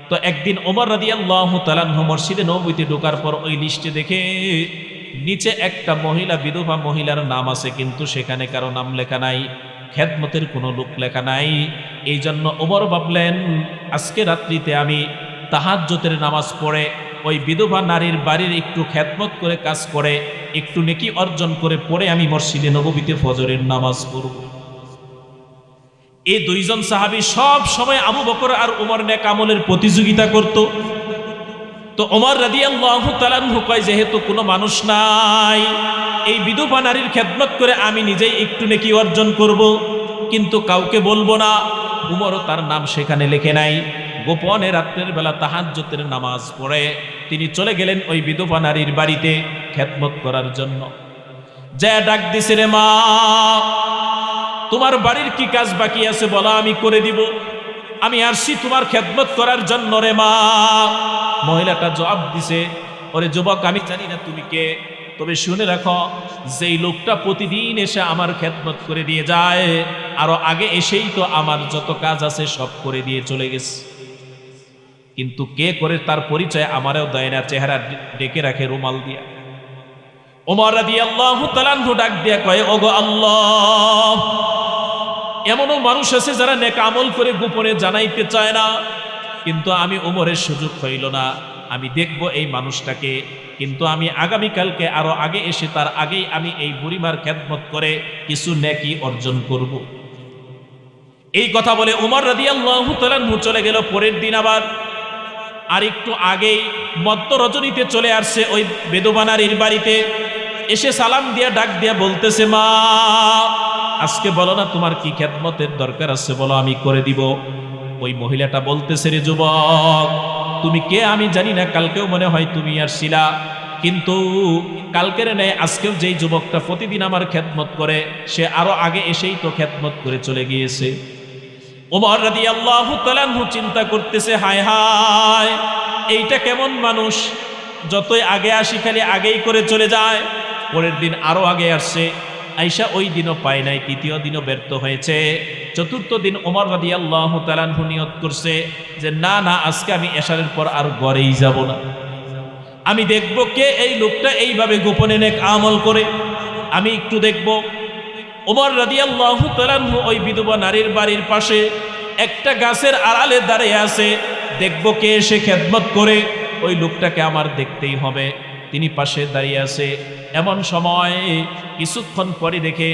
তো একদিন ওমর রাদিয়াল্লাহু তাআলা আনহু মসজিদে নববীতে ঢোকার পর ওই লিস্টে দেখে নিচে একটা মহিলা, বিধবা মহিলার নাম আছে, কিন্তু সেখানে কারো নাম লেখা নাই, খেদমতের কোনো লোক লেখা নাই। এই জন্য ওমর ভাবলেন, আজকে রাত্রিতে আমি তাহাজ্জুদের নামাজ পড়ে ওই বিধবা নারীর বাড়ির একটু খেদমত করে, কাজ করে, একটু নেকি অর্জন করে পড়ে আমি মসজিদে নববীতে ফজরের নামাজ পড়ব। এই দুইজন সাহাবী সব সময় আবু বকর আর ওমর নেক আমলের প্রতিযোগিতা করত। তো ওমর রাদিয়াল্লাহু তাআলা আনহু কয়, যেহেতু কোনো মানুষ নাই, এই বিধবা নারীর খেদমত করে আমি নিজেই একটু নেকি অর্জন করব, কিন্তু কাউকে বলবো না। উমরও তার নাম সেখানে লেখে নাই। গোপনে রাত্রের বেলা তাহাজ্জুদের নামাজ পড়ে তিনি চলে গেলেন ওই বিধবা নারীর বাড়িতে খেদমত করার জন্য। যা ডাক দিছে, রে মা, তোমার বাড়ির কি কাজ বাকি আছে বলো, আমি করে দিব। আমি আসছি তোমার খেদমত করার জন্য রে মা। মহিলাটা জবাব দিছে, ওরে যুবক, আমি জানি না তুমি কে, তবে শুনে রাখো, যেই লোকটা প্রতিদিন এসে আমার খেদমত করে দিয়ে যায়, আরো আগে এসেই তো আমার যত কাজ আছে সব করে দিয়ে চলে গেছে, কিন্তু কে করে তার পরিচয় আমারও দেয় না, চেহারা ডেকে রাখে রুমাল দিয়া। ওমর রাদিয়াল্লাহু তাআলা আনহু ডাক দিয়া কয়, ওগো আল্লাহ, এমনও মানুষ আছে যারা নেক আমল করে গোপনে জানাইতে চায় না, কিন্তু আমি ওমরের সুযোগ হইল না, আমি দেখব এই মানুষটাকে, কিন্তু আমি আগামীকালকে আরো আগে এসে তার আগেই আমি এই বুড়িমার খেদমত করে কিছু নেকি অর্জন করব। এই কথা বলে ওমর রাদিয়াল্লাহু তাআলা আনহু চলে গেল। পরের দিন আবার আর একটু আগেই মধ্য রজনীতে চলে আসছে ওই বিধবা নারীর বাড়িতে, এসে সালাম দিয়া ডাক দিয়া বলতেছে, মা, আজকে বলো না তোমার কি খেদমতের দরকার আছে, বলো, আমি করে দিব। ওই মহিলাটা বলতেছে, রে যুবক, তুমি কে আমি জানি না, কালকেও মনে হয় তুমি আসছিলা, কিন্তু কালকের নেয় আজকেও যেই যুবকটা প্রতিদিন আমার খেদমত করে, সে আরো আগে এসেই তো খেদমত করে চলে গিয়েছে। ওমর রাদিয়াল্লাহু তাআলা আনহু চিন্তা করতেছে, হায় হায়, এইটা কেমন মানুষ, যতই আগে আসি খালি আগেই করে চলে যায়। পরের দিন আরো আগে আসছে, আয়েশা ওই দিনও পায় নাই, তৃতীয় দিনও ব্যর্থ হয়েছে। চতুর্থ দিন ওমর রাদিয়াল্লাহু তাআলা আনহু নিয়ত করছে যে না না, আজকে আমি এশারের পর আর ঘরেই যাব না, আমি দেখব কে এই লোকটা এইভাবে গোপনে নেক আমল করে, আমি একটু দেখব। ওমর রাদিয়াল্লাহু তাআলা আনহু ওই বিধবা নারীর বাড়ির পাশে একটা গাছের আড়ালে দাঁড়িয়ে আছে, দেখব কে এসে খেদমত করে, ওই লোকটাকে আমার দেখতেই হবে। তিনি পাশে দাঁড়িয়ে আছে, এমন সময় কিছুক্ষণ পরে দেখে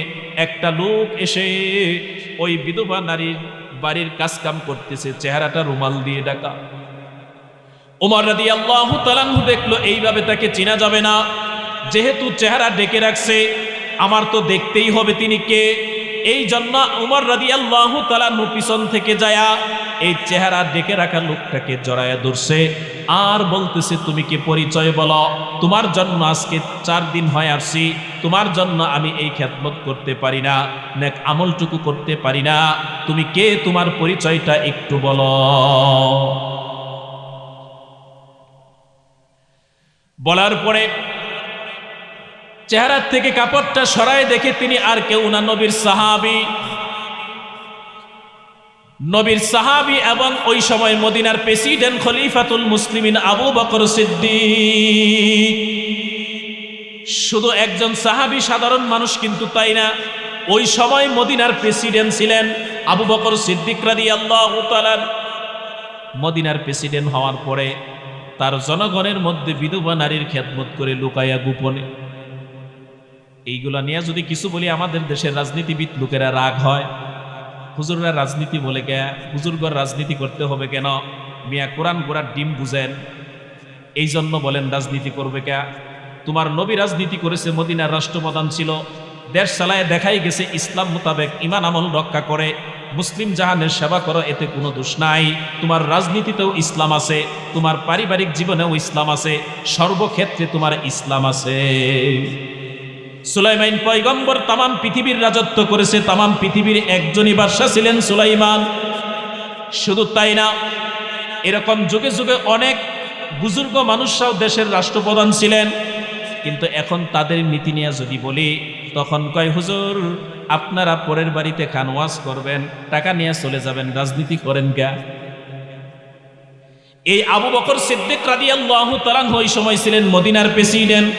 একটা লোক এসে ওই বিধবা নারীর বাড়ির কাজ কাম করতেছে, চেহারাটা রুমাল দিয়ে ঢাকা। ওমর রাদিয়াল্লাহু তাআলা আনহু দেখলো এইভাবে তাকে চেনা যাবে না, যেহেতু চেহারা ঢেকে রাখছে, আমার তো দেখতেই হবে তিনি কে। এই জন্য ওমর রাদিয়াল্লাহু তাআলা আনহু পিছন থেকে যায়া এই চেহারা ঢেকে রাখা লোকটাকে জড়ায়া ধরছে আর বলতেছে, তুমি কি পরিচয় বলো, তোমার জন্য আজকে 4 দিন হয় আসছি, তোমার জন্য আমি এই খেদমত করতে পারি না, নেক আমলটুকু করতে পারি না, তুমি কে, তোমার পরিচয়টা একটু বলো। বলার পরে চেহারা থেকে কাপড়টা সরায় দেখে তিনি আর কেউ না, নবীর সাহাবী এবং ওই সময় মদিনার প্রেসিডেন্ট খলিফাতুল মুসলিমিন আবু বকর সিদ্দিক। শুধু একজন সাহাবী, সাধারণ মানুষ কিন্তু তাই না, ওই সময় মদিনার প্রেসিডেন্ট ছিলেন আবু বকর সিদ্দিক রাদিয়াল্লাহু তাআলা। মদিনার প্রেসিডেন্ট হওয়ার পরে তার জনগণের মধ্যে বিধবা নারীর খেদমত করে লুকায়া গোপনে। এইগুলা নিয়ে যদি কিছু বলি, আমাদের দেশের রাজনীতিবিদ লোকেরা রাগ হয়, হুজুররা রাজনীতি বলে কে, হুজুরগর রাজনীতি করতে হবে কেন, মিয়া কোরআন গোড়ার ডিম বুঝেন, এই জন্য বলেন রাজনীতি করবে কে। তোমার নবী রাজনীতি করেছে, মদিনার রাষ্ট্রপ্রধান ছিল, দেশ চালায় দেখাই গেছে ইসলাম মোতাবেক ইমান আমল রক্ষা করে, মুসলিম জাহানের সেবা করো, এতে কোনো দোষ নাই। তোমার রাজনীতিতেও ইসলাম আছে, তোমার পারিবারিক জীবনেও ইসলাম আছে, সর্বক্ষেত্রে তোমার ইসলাম আছে। সুলাইমান পয়গম্বর তামাম পৃথিবীর রাজত্ব করেছে, তামাম পৃথিবীর একজনই বাদশা ছিলেন সুলাইমান। শুধু তাই না, এরকম যুগে যুগে অনেক বুজুর্গ মানুষরাও দেশের রাষ্ট্রপ্রধান ছিলেন, কিন্তু এখন তাদের নীতি নিয়ে যদি বলি, তখন কয়, হুজুর আপনারা পরের বাড়িতে খান, ওয়াজ করবেন, টাকা নিয়ে চলে যাবেন, রাজনীতি করেন কে। এই আবু বকর সিদ্দিক রাদিয়াল্লাহু তাআলা ওই সময় ছিলেন মদিনার প্রেসিডেন্ট,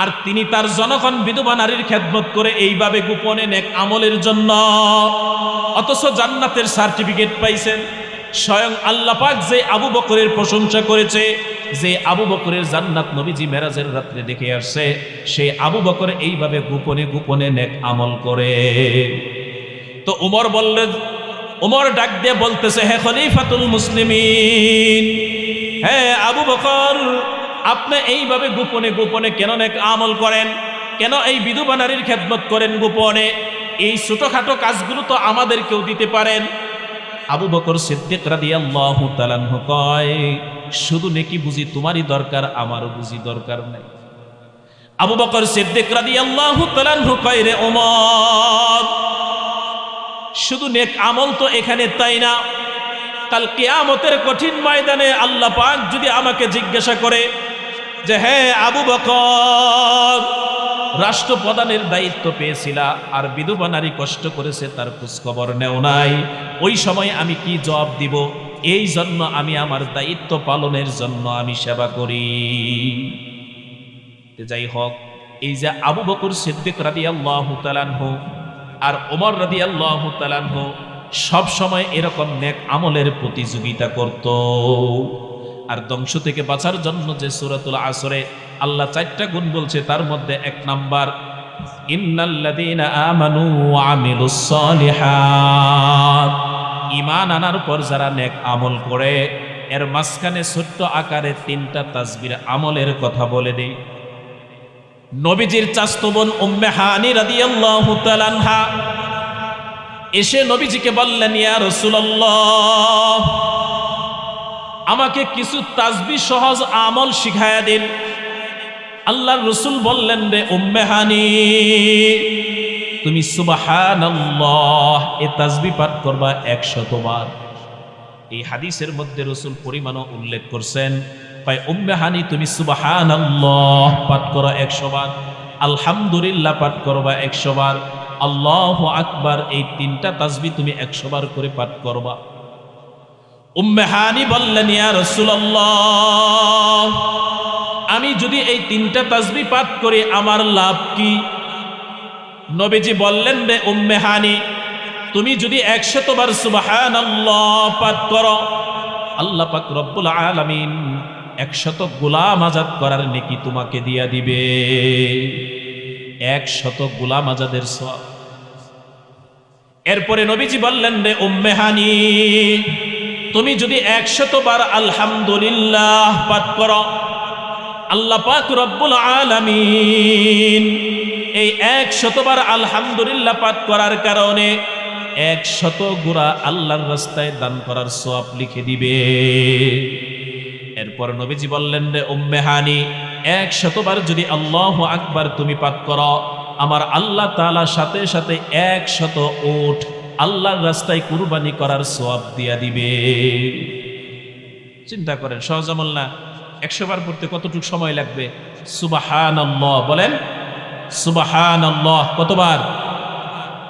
আর তিনি তার জনগণ বিধবা নারীর খেদমত করে এইভাবে গোপনে নেক আমলের জন্য, অথচ জান্নাতের সার্টিফিকেট পাইছেন। স্বয়ং আল্লাহ পাক যে আবু বকরের প্রশংসা করেছে, যে আবু বকরের জান্নাত নবীজি মেরাজের রাত্রে দেখে আসছে, সেই আবু বকর এইভাবে গোপনে গোপনে নেক আমল করে। তো ওমর ডাক দিয়ে বলতেছে, হে খলিফাতুল মুসলিমিন, হ্যাঁ আবু বকর, আপনি এইভাবে গোপনে গোপনে কেন নেক আমল করেন, কেন এই বিধবা নারীর খেদমত করেন গোপনে? এই ছোটখাটো কাজগুলো তো আমাদেরকেও দিতে পারেন। আবু বকর সিদ্দিক রাদিয়াল্লাহু তাআলা আনহু কয়, শুধু নেকি বুঝি তোমারই দরকার, আমারও বুঝি দরকার নাই। আবু বকর সিদ্দিক রাদিয়াল্লাহু তাআলা আনহু কয়, রে ওমর, শুধু নেক আমল তো এখানে তাই না, কাল কিয়ামতের কঠিন ময়দানে আল্লাহ পাক যদি আমাকে জিজ্ঞাসা করে যে হ্যাঁ আবু বকর, রাষ্ট্রপ্রধানের দায়িত্ব পেয়েছিলা আর বিধবা নারী কষ্ট করেছে তার খোঁজ খবর নেও নাই, ওই সময় আমি কি জবাব দিব? এই জন্য আমি আমার দায়িত্ব পালনের জন্য আমি সেবা করি। যাই হোক, এই যে আবু বকর সিদ্দিক রাদিয়াল্লাহু তাআলা আনহু আর ওমর রাদিয়াল্লাহু তাআলা আনহু সব সময় এরকম নেক আমলের প্রতিযোগিতা করত। আর ধ্বংস থেকে বাঁচার জন্য যে সূরাতুল আসরে আল্লাহ 4টা গুণ বলছে, তার মধ্যে 1 নাম্বার ইন্নাল্লাযীনা আমানু ওয়া আমিলুস সালিহাত, ঈমান আনার পর যারা নেক আমল করে, এর মাঝখানে ছোট্ট আকারে 3টা তাসবির আমলের কথা বলে দেই। নবীজির চাচতো বোন উম্মে হানি রাদিয়াল্লাহু তাআলা আনহা এসে নবীজিকে বললেন, ইয়া রাসূলুল্লাহ, আমাকে কিছু তাসবিহ সহজ আমল শিখায়া দিন। আল্লাহর রাসূল বললেন, রে উম্মে হানি, তুমি সুবহানাল্লাহ এই তাসবিহ পাঠ করবা 100 বার। এই হাদিসের মধ্যে রাসূল পরিমাণও উল্লেখ করছেন, কয় উম্মে হানি তুমি সুবহানাল্লাহ পাঠ করো 100 বার, আলহামদুলিল্লাহ পাঠ করবা 100 বার, আল্লাহু আকবার এই 3টা তাসবিহ তুমি 100 বার করে পাঠ করবা। উম্মে হানি বললেন, ইয়া রাসূলুল্লাহ, আমি যদি এই 3টা তাসবিহ পাঠ করি আমার লাভ কি? নবীজি বললেন, রে উম্মে হানি, তুমি যদি 100 বার সুবহানাল্লাহ পাঠ করো, আল্লাহ পাক রব্বুল আলামিন 100 গোলাম আজাদ করার নেকি তোমাকে দিয়া দিবে। 100 গোলাম আজাদের সওয়াব। এরপরে নবীজি বললেন, রে উম্মে হানি, তুমি যদি 100 বার আলহামদুলিল্লাহ পাঠ করো, আল্লাহ পাক রব্বুল আলামিন এই 100 বার আলহামদুলিল্লাহ পাঠ করার কারণে 100 গুণা আল্লাহর রাস্তায় দান করার সওয়াব লিখে দিবে। এরপর নবীজি বললেন, রে উম্মে হানি, 100 বার যদি আল্লাহু আকবার তুমি পাঠ করো, আমার আল্লাহ তাআলা সাথে সাথে 100 উট আল্লাহর রাস্তায় কুরবানি করার সওয়াব দিয়া দিবে। চিন্তা করেন, সহজ আমল না? 100 বার পড়তে কতটুকু সময় লাগবে? সুবহানাল্লাহ বলেন, সুবহানাল্লাহ কতবার?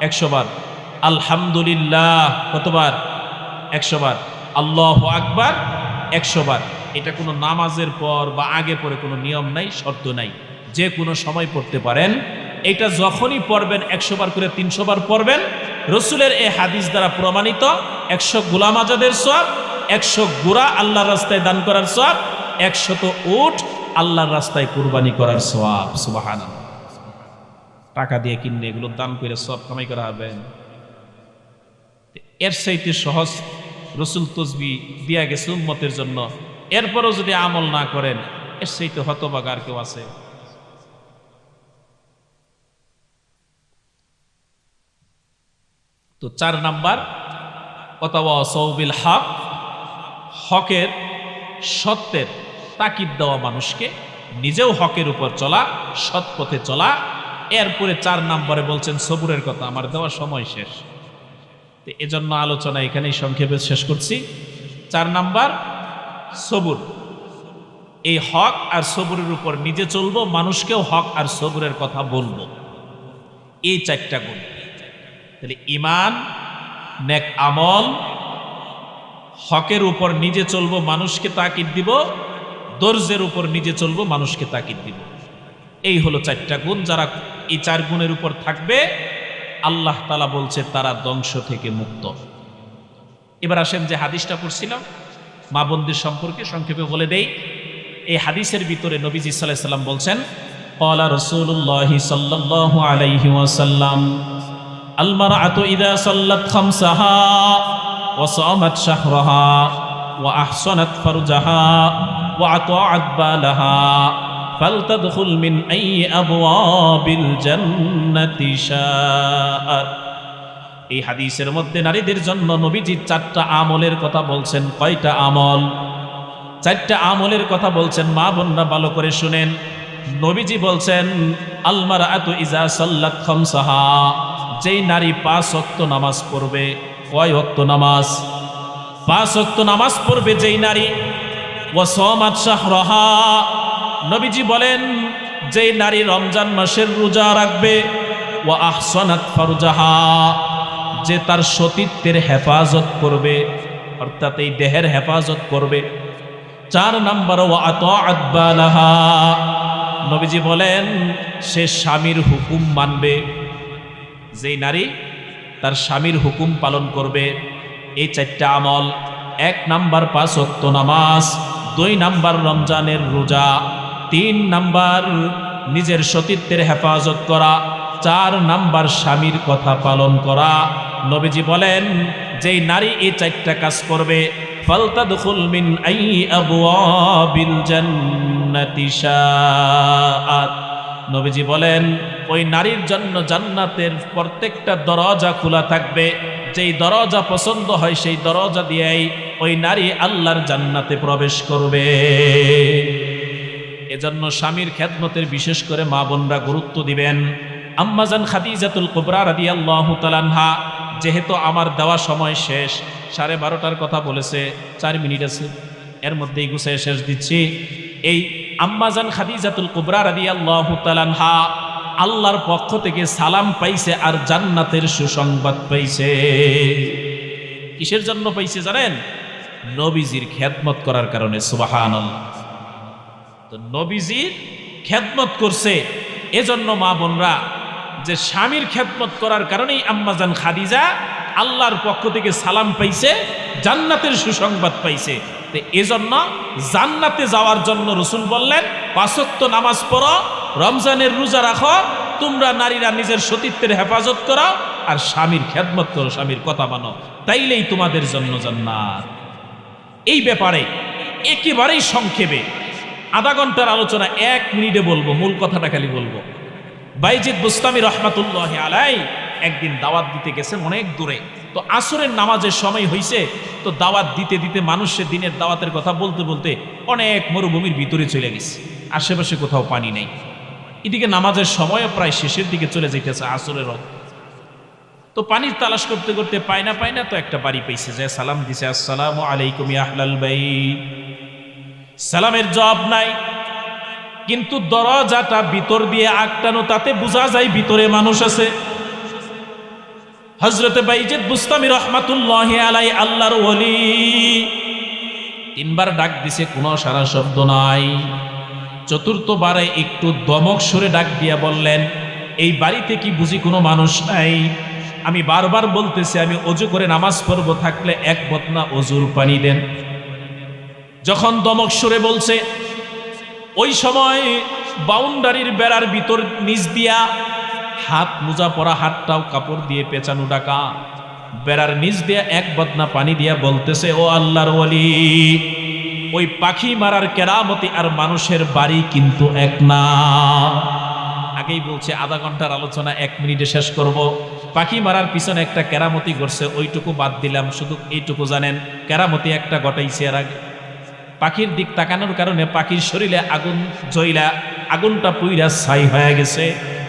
100 বার। আলহামদুলিল্লাহ কতবার? 100 বার। আল্লাহু আকবার 100 বার। এটা কোনো নামাজের পর বা আগে পরে কোনো নিয়ম নাই, শর্ত নাই, যে কোনো সময় পড়তে পারেন। এটা যখনই পড়বেন 100 বার করে 300 বার পড়বেন। রসুলের এই হাদিস দ্বারা প্রমাণিত 100 গোলাম আজাদের সওয়াব, 100 গুরা আল্লাহর রাস্তায় দান করার সওয়াব, 100 উট আল্লাহর রাস্তায় কুরবানি করার সওয়াব। সুবহানাল্লাহ। টাকা দিয়ে কিনলে এগুলো দান করে সওয়াব কামাই করা হবে। এর চাইতে সহজ রসুল তসবিহ দিয়া গেছে উম্মতের জন্য, এরপরও যদি আমল না করেন এর চাইতে হতভাগা আর কেউ আছে? তো 4 নাম্বার, ওয়াতাওয়াসাউ বিল হক, হকের সত্যের তাকিদ দেওয়া মানুষকে, নিজেও হকের উপর চলা, সৎ পথে চলা। এরপরে 4 নম্বরে বলছেন সবুরের কথা। আমার দেওয়া সময় শেষ, তো এজন্য আলোচনা এখানেই সংক্ষেপে শেষ করছি। 4 নাম্বার সবুর। এই হক আর সবুরের উপর নিজে চলবো, মানুষকেও হক আর সবুরের কথা বলবো। এই 4টা গুণ। তাহলে ঈমান, নেক আমল, হকের উপর নিজে চলবো, মানুষকে তাকিদ দিব, ধৈর্যের উপর নিজে চলবো, মানুষকে তাকিদ দিব। এই হলো 4টা গুণ। যারা এই 4 গুণের উপর থাকবে, আল্লাহ তাআলা বলছে তারা ধ্বংস থেকে মুক্ত। এবার আসেন যে হাদিসটা পড়ছিলাম মা বোনদের সম্পর্কে, সংক্ষেপে বলে দেই। এই হাদিসের ভিতরে নবীজি সাল্লাল্লাহু আলাইহি ওয়াসাল্লাম বলছেন, ক্বালা রাসূলুল্লাহি সাল্লাল্লাহু আলাইহি ওয়াসাল্লাম, আল মারআতু ইযা সাল্লাত খামসাহা ওয়া সামাত শাহরাহা ওয়া আহসানাত ফারজাহা ওয়া আতাআত বালাহা ফালতাদখুল মিন আইয়ি আবওয়াবিল জান্নাতি শাআত। এই হাদিসের মধ্যে নারীদের জন্য নবীজি 4টা আমলের কথা বলছেন। কয়টা আমল? 4টা আমলের কথা বলছেন। মা বোনরা ভালো করে শুনেন। নবীজি বলছেন আল মারআতু ইজা সাল্লাত খামসাহা, যেই নারী 5 ওয়াক্ত নামাজ পড়বে। কয় ওয়াক্ত নামাজ? 5 ওয়াক্ত নামাজ পড়বে যেই নারী। ওয়া সামাত শাহরাহা, নবীজি বলেন যেই নারী রমজান মাসের রোজা রাখবে। ওয়া আহসানাত ফারজাহা, যে তার সতীত্বের হেফাজত করবে, অর্থাৎ এই দেহের হেফাজত করবে। 4 নাম্বার ওয়া আতাআত বালাহা, নবীজি বলেন সে স্বামীর হুকুম মানবে। যেই নারী তার স্বামীর হুকুম পালন করবে। এই 4টা আমল। 1 নাম্বার 5 ওয়াক্ত নামাজ, 2 নাম্বার রমজানের রোজা, 3 নাম্বার নিজের সতীত্বের হেফাজত করা, 4 নাম্বার স্বামীর কথা পালন করা। নবীজি বলেন যেই নারী এই 4টা কাজ করবে, ফালতাদখুল মিন আইয়ি আবওয়াবিল জান্নাতি শাআত, নবীজি বলেন ওই নারীর জন্য জান্নাতের প্রত্যেকটা দরজা খোলা থাকবে। যেই দরজা পছন্দ হয় সেই দরজা দিয়েই ওই নারী আল্লাহর জান্নাতে প্রবেশ করবে। এজন্য স্বামীর খেদমতের বিশেষ করে মা বোনরা গুরুত্ব দিবেন। আম্মাজান খাদিজাতুল কুবরা রাদিয়াল্লাহু তাআলা আনহা, যেহেতু আমার দেওয়া সময় শেষ, 12:30টার কথা বলেছে, 4 মিনিট আছে, এর মধ্যেই গুছিয়ে শেষ দিচ্ছি। এই আম্মাজান খাদিজাতুল কুবরা রাদিয়াল্লাহু তাআলা আনহা আল্লাহর পক্ষ থেকে সালাম পাইছে আর জান্নাতের সুসংবাদ পাইছে। কিসের জন্য পাইছে জানেন? নবীজির খেদমত করার কারণে। সুবহানাল্লাহ। তো নবীজির খেদমত করছে, এজন্য মা বোনরা যে স্বামীর খেদমত করার কারণেই আম্মাজান খাদিজা আল্লাহর পক্ষ থেকে সালাম পাইছে, জান্নাতের সুসংবাদ পাইছে। তো এজন্য জান্নাতে যাওয়ার জন্য রাসূল বললেন 5 ওয়াক্ত নামাজ পড়ো, রমজানের রোজা রাখো, তোমরা নারীরা নিজের সতীত্বের হেফাজত করো আর স্বামীর খেদমত করো, স্বামীর কথা মানো, তাইলেই তোমাদের জন্য জান্নাত। এই ব্যাপারে একেবারেই সংক্ষেপে আধা ঘন্টার আলোচনা 1 মিনিটে বলবো, মূল কথাটা খালি বলবো। বাইজিদ বুস্তামি রহমাতুল্লাহি আলাইহি একদিন দাওয়াত দিতে গেছেন অনেক দূরে। তো আসরের নামাজের সময় হইছে, তো দাওয়াত দিতে দিতে মানুষের দিনের দাওয়াতের কথা বলতে বলতে অনেক মরুভূমির ভিতরে চলে গেছে, আশেপাশে কোথাও পানি নেই। এদিকে নামাজের সময়ও প্রায় শেষের দিকে চলে যাইতেছে আসরের। তো পানির তালাশ করতে করতে পায় না, তো একটা বাড়ি পাইছে, যে সালাম দিছে, আসসালামু আলাইকুম ইয়া আহলাল বাইত। সালামের জবাব নাই, কিন্তু দরজাটা ভিতর দিয়ে আটকানো, তাতে বোঝা যায় ভিতরে মানুষ আছে। হযরতে বাইজিদ বুস্তামি রহমাতুল্লাহি আলাইহি আল্লাহর ওলি 3 বার ডাক দিছে, কোনো সারা শব্দ নাই। 4র্থবারে একটু দমক সুরে ডাক দিয়া বললেন, এই বাড়িতে কি বুঝি কোনো মানুষ নাই? আমি বারবার বলতেছি আমি ওযু করে নামাজ পড়ব, থাকলে 1 বদনা ওযুর পানি দেন। যখন দমক সুরে বলছে, ওই সময় বাউন্ডারির বেড়ার ভিতর নিচ দিয়া হাত মোজা পরা, হাতটাও কাপড় দিয়ে পেঁচানো ঢাকা, বেড়ার নিচ দিয়া 1 বদনা পানি দিয়া বলতেছে, ও আল্লাহর ওলি, ওই পাখি মারার কেরামতি আর মানুষের বাড়ি কিন্তু এক না। আগেই বলছে আধা ঘন্টার আলোচনা 1 মিনিটে শেষ করব। পাখি মারার পিছনে একটা কেরামতি ঘটছে, ওইটুকু বাদ দিলাম, শুধু এইটুকু জানেন কেরামতি একটা ঘটাইছে। এর আগে পাখির দিক তাকানোর কারণে পাখির শরীরে আগুন জ্বইলা, আগুনটা পুইরা ছাই হয়ে গেছে।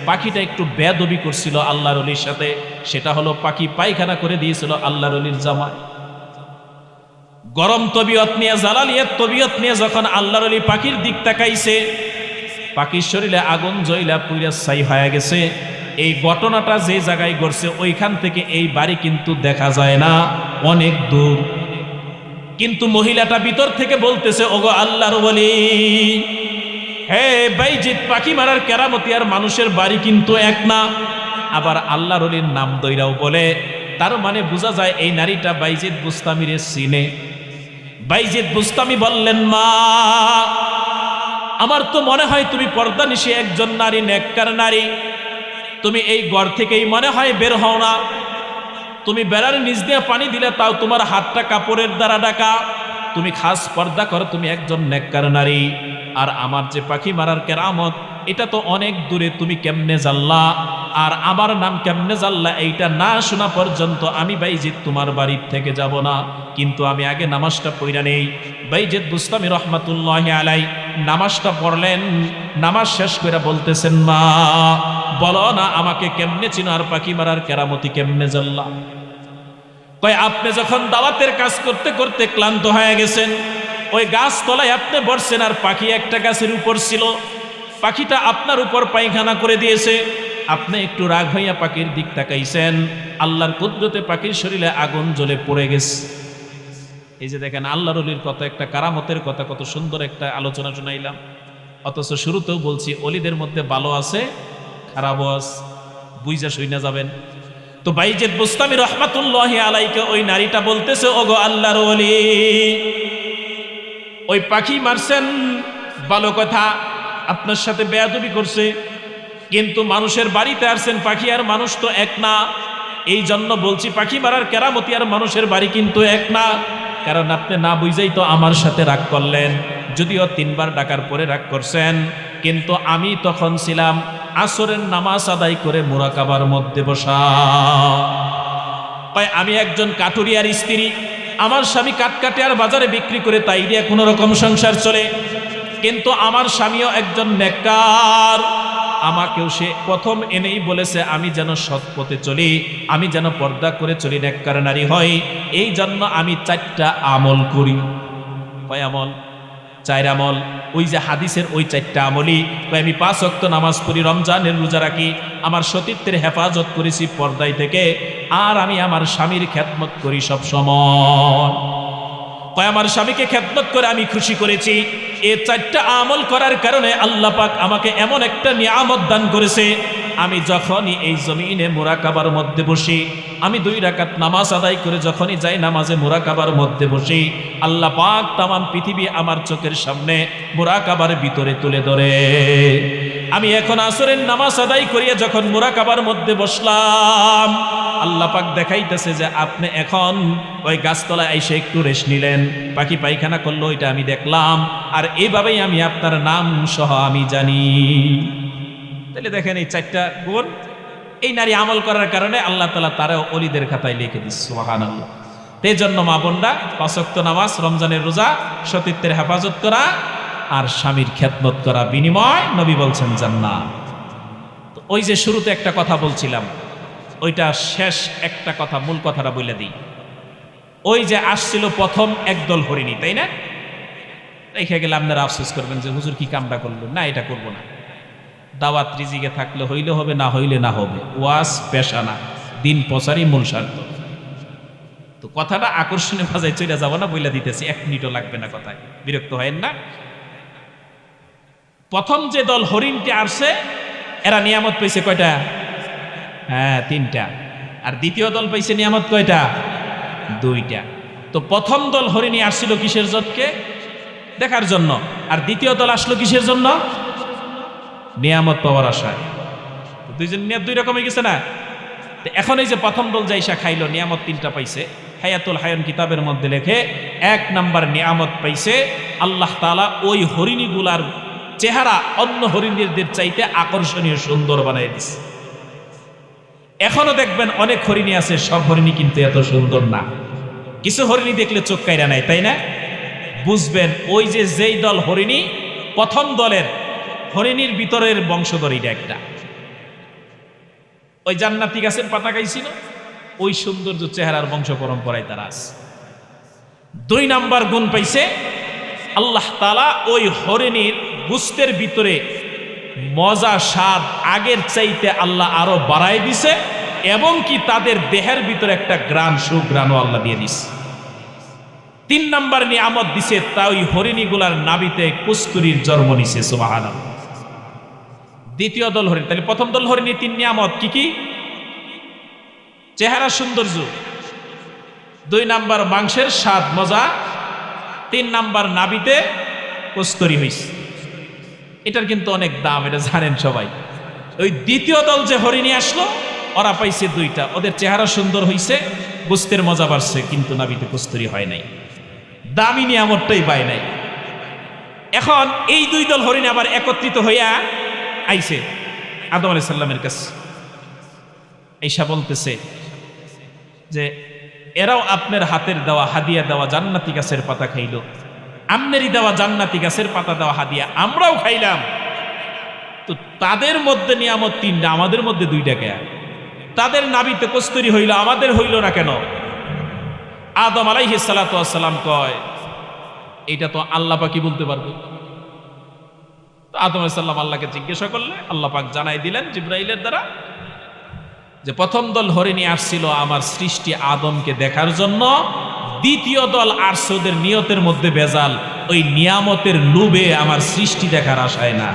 পাখিটা একটু বেয়াদবি করছিল আল্লাহর ওলির সাথে, সেটা হলো পাখি পায়খানা করে দিয়েছিল আল্লাহর ওলির জামায়। গরম তবিয়ত নিয়ে, জালালিয়াত তবিয়ত নিয়ে যখন আল্লাহর ওলি পাখির দিক তাকাইছে, পাখির শরীরে আগুন জ্বইলা পুইরা ছাই হয়ে গেছে। এই ঘটনাটা যে জায়গায় ঘটছে ওইখান থেকে এই বাড়ি কিন্তু দেখা যায় না, অনেক দূর। কিন্তু মহিলাটা ভিতর থেকে বলতেছে, ওগো আল্লাহর ওলি, হে বাইজিদ, পাখি মারার কেরামতি আর মানুষের বাড়ি কিন্তু এক না। আবার আল্লাহর ওলির নাম দইরাও বলে, তার মানে বোঝা যায় এই নারীটা বাইজিদ বুস্তামিরে চিনে। বাইজিদ বুস্তামি বললেন, মা, আমার তো মনে হয় তুমি পর্দানিশী একজন নারী, নেককার নারী। তুমি এই ঘর থেকেই মনে হয় বের হও না। তুমি বেড়ার নিচ দিয়ে পানি দিলে, তাও তোমার হাতটা কাপড়ের দ্বারা ঢাকা। তুমি খাস পর্দা করো, তুমি একজন নেককার নারী। আর আমার যে পাখি মারার কেরামত, এটা তো অনেক দূরে, তুমি কেমনে জানলা? আর আমার নাম কেমনে জানলা? এইটা না শোনা পর্যন্ত আমি বাইজিদ তোমার বাড়ির থেকে যাব না। কিন্তু আমি আগে নামাজটা পড়া নেই। বাইজিদ বুস্তামি রহমাতুল্লাহি আলাই নামাজটা পড়লেন। নামাজ শেষ করে বলতেছেন, মা বলো না আমাকে কেমনে চিনো, আর পাখি মারার কেরামতি কেমনে জানলা? কয়, আপনি যখন দাওয়াতের কাজ করতে করতে ক্লান্ত হয়ে গেছেন, ওই গাছ তলায় আপনি বসছেন, আর পাখি একটা গাছের উপর ছিল। পাখিটা আপনার উপর পায়খানা করে দিয়েছে। আপনি একটু রাগ হইয়া পাখির দিক তাকাইছেন, আল্লাহর কুদরতে পাখির শরীরে আগুন জ্বলে পড়ে গেছে। এই যে দেখেন, আল্লাহর ওলির কথা, একটা কারামতের কথা, কত সুন্দর একটা আলোচনা শোনাইলাম। অথচ শুরুতেও বলছি, অলিদের মধ্যে ভালো আছে, খারাপও আছে, বুঝা শুইনা যাবেন। তো বাইজিদ বুস্তামি রহমাতুল্লাহি আলাইকে ওই নারীটা বলতেছে, ওগো আল্লাহর ওলি, ওই পাখি মারছেন ভালো কথা, আপনার সাথে বেয়াদবি করছে, কিন্তু মানুষের বাড়িতে আসছেন, পাখি আর মানুষ তো এক না। এই জন্য বলছি, পাখি মারার কেরামতি আর মানুষের বাড়ি কিন্তু এক না। কারণ আপনি না বুঝেই তো আমার সাথে রাগ করলেন, যদিও 3 বার ডাকার পরে রাগ করছেন। কিন্তু আমি তখন ছিলাম আসরের নামাজ আদায় করে মুরাকাবার মধ্যে বসা। আমি একজন কাঠুরিয়ার স্ত্রী, আমার স্বামী কাঠকাটিয়ার বাজারে বিক্রি করে তাই দিয়ে কোনো রকম সংসার চলে। কিন্তু আমার স্বামীও একজন নেককার, আমাকেও সে প্রথম এনেই বলেছে আমি যেন সৎ পথে চলি, আমি যেন পর্দা করে চলি, নেককার নারী হই। এই জন্য আমি 4টা আমল করি। কয় আমল? 4 আমল। ওই যে হাদিসের ওই 4টা আমলই। আমি 5 ওয়াক্ত নামাজ পড়ি, রমজানের রোজা রাখি, আমার সতীত্বের হেফাজত করেছি পর্দায় থেকে, আর আমি আমার স্বামীর খেদমত করি সব সময়। আমার স্বামীকে খেদমত করে আমি খুশি করেছি। এই 4টা আমল করার কারণে আল্লাহ পাক আমাকে এমন একটা নিয়ামত দান করেছে, আমি যখনই এই জমিনে মুরাকাবার মধ্যে বসি, আমি 2 রাকাত নামাজ আদায় করে যখনই যাই নামাজে মুরাকাবার মধ্যে বসি, আল্লাহ পাক তামাম পৃথিবী আমার চোখের সামনে মুরাকাবার ভিতরে তুলে ধরে। আমি এখন আসরের নামাজ আদায় করিয়া যখন মুরাকাবার মধ্যে বসলাম, আল্লাহ পাক দেখাইতেছে যে আপনি এখন ওই গাছতলায় এসে একটু রেস্ট নিলেন, পাখি পায়খানা করলো, এটা আমি দেখলাম, আর এইভাবেই আমি আপনার নাম সহ আমি জানি। তাহলে দেখেন, এই 4টা গুণ এই নারী আমল করার কারণে আল্লাহ তাআলা তারা ওলিদের খাতায় লিখে দিচ্ছে। সুবহানাল্লাহ। এই জন্য মা বোনরা, 5 ওয়াক্ত নামাজ, রমজানের রোজা, সতীত্বের হেফাজত করা আর স্বামীর খেদমত করা, বিনিময় নবী বলছেন জান্নাত। তো ওই যে শুরুতে একটা কথা বলছিলাম, ওইটা শেষ একটা কথা, মূল কথাটা বলে দিই। ওই যে আসছিল প্রথম একদল হরিণী, তাই না? রেখে গেলে আপনারা আফসোস করবেন যে হুজুর কি কামটা করলো। না, এটা করবো না। দাওয়াত রিজিকে থাকলে হইলে হবে, না হইলে না হবে। ওয়াজ পেশা না, দিন প্রচারই মূল স্বার্থ। তো কথাটা আকর্ষণীয় ভাষায় চলে যাবো না, বইলা দিতেছি, 1 মিনিটও লাগবে না কথায়, বিরক্ত হয় না। প্রথম যে দল হরিণটি আসছে, এরা নিয়ামত পেয়েছে কয়টা? হ্যাঁ, 3টা। আর দ্বিতীয় দল পাইছে নিয়ামত কয়টা? 2টা। তো প্রথম দল হরিণী আসছিল কিসের জন্যকে? দেখার জন্য। আর দ্বিতীয় দল আসলো কিসের জন্য? নিয়ামত পাওয়ার আশায়। দুইজন নিয়ামত 2 রকম হয়ে গেছে না? এখন এই যে প্রথম দল যাইসা খাইলো, নিয়ামত 3টা পাইছে। হায়াতুল হায়ান কিতাবের মধ্যে লেখে 1 নাম্বার নিয়ামত পাইছে, আল্লাহ তাআলা ওই হরিণীগুলার চেহারা অন্য হরিণীদের চাইতে আকর্ষণীয়, সুন্দর বানাই দিছে। এখনো দেখবেন অনেক হরিণী আছে, সব হরিণী কিন্তু এত সুন্দর না। কিছু হরিণী দেখলে চোখ কাইরা নাই, তাই না? বুঝবেন ওই যে যেই দল হরিণী, প্রথম দলের হরিণীর ভিতরের বংশধর এটা একটা। ওই জান্নাতি গাছের পাতা খাইছিল, ওই সৌন্দর্য চেহারার বংশ পরম্পরায় তারা আছে। 2 নাম্বার গুণ পাইছে, আল্লাহ তাআলা ওই হরিণীর গোশতের ভিতরে মজা, স্বাদ আগের চাইতে আল্লাহ আরো বাড়াই দিছে, এবং কি তাদের দেহের ভিতরে একটা গ্রান, সুগ্রানও আল্লাহ দিয়ে দিছে। 3 নাম্বার নিয়ামত দিছে, তা ওই হরিণীগুলার নাভিতে কস্তুরীর জন্ম নিছে। সুবহানাল্লাহ। দ্বিতীয় দল হরিণ, তাহলে প্রথম দল হরিণী 3 নিয়ামত কি কি? চেহারা, সৌন্দর্য। 2 নাম্বার মাংসের স্বাদ, মজা। 3 নাম্বার নাভিতে কস্তুরী হইছে। এটার কিন্তু অনেক দাম, এটা জানেন সবাই। ওই দ্বিতীয় দল যে হরিণী আসলো, ওরা পাইছে 2টা। ওদের চেহারা সুন্দর হইছে, গোশতের মজা বাড়ছে, কিন্তু নাভিতে কস্তুরী হয় নাই। দামি নিয়ামতটাই পায় নাই। এখন এই দুই দল হরিণ আবার একত্রিত হইয়া আইছে আদম আলাইহিস সালামের কাছে, আইসা বলতেছে যে এরাও আপনার হাতের দেওয়া হাদিয়া দেওয়া জান্নাতি গাছের পাতা খাইল, আমনেরই দেওয়া জান্নাতি গাছের পাতা দেওয়া হাদিয়া আমরাও খাইলাম, তো তাদের মধ্যে নিয়ামত 3টা, আমাদের মধ্যে 2টা কেন? তাদের নাবিতে কস্তুরী হইল, আমাদের হইল না কেন? আদম আলাইহিস সালাতু ওয়াস সালাম কয় এটা তো আল্লাহ পাকই বলতে পারবে। তো আদম আলাইহিস সালাম আল্লাহকে জিজ্ঞাসা করলে আল্লাহ পাক জানাই দিলেন জিবরাইলের দ্বারা যে প্রথম দল হরিণী আসছিল আমার সৃষ্টি আদমকে দেখার জন্য, দ্বিতীয় দল আসছে ওদের নিয়তের মধ্যে ভেজাল, ওই নিয়ামতের লোভে আমার সৃষ্টি দেখার আশায় না,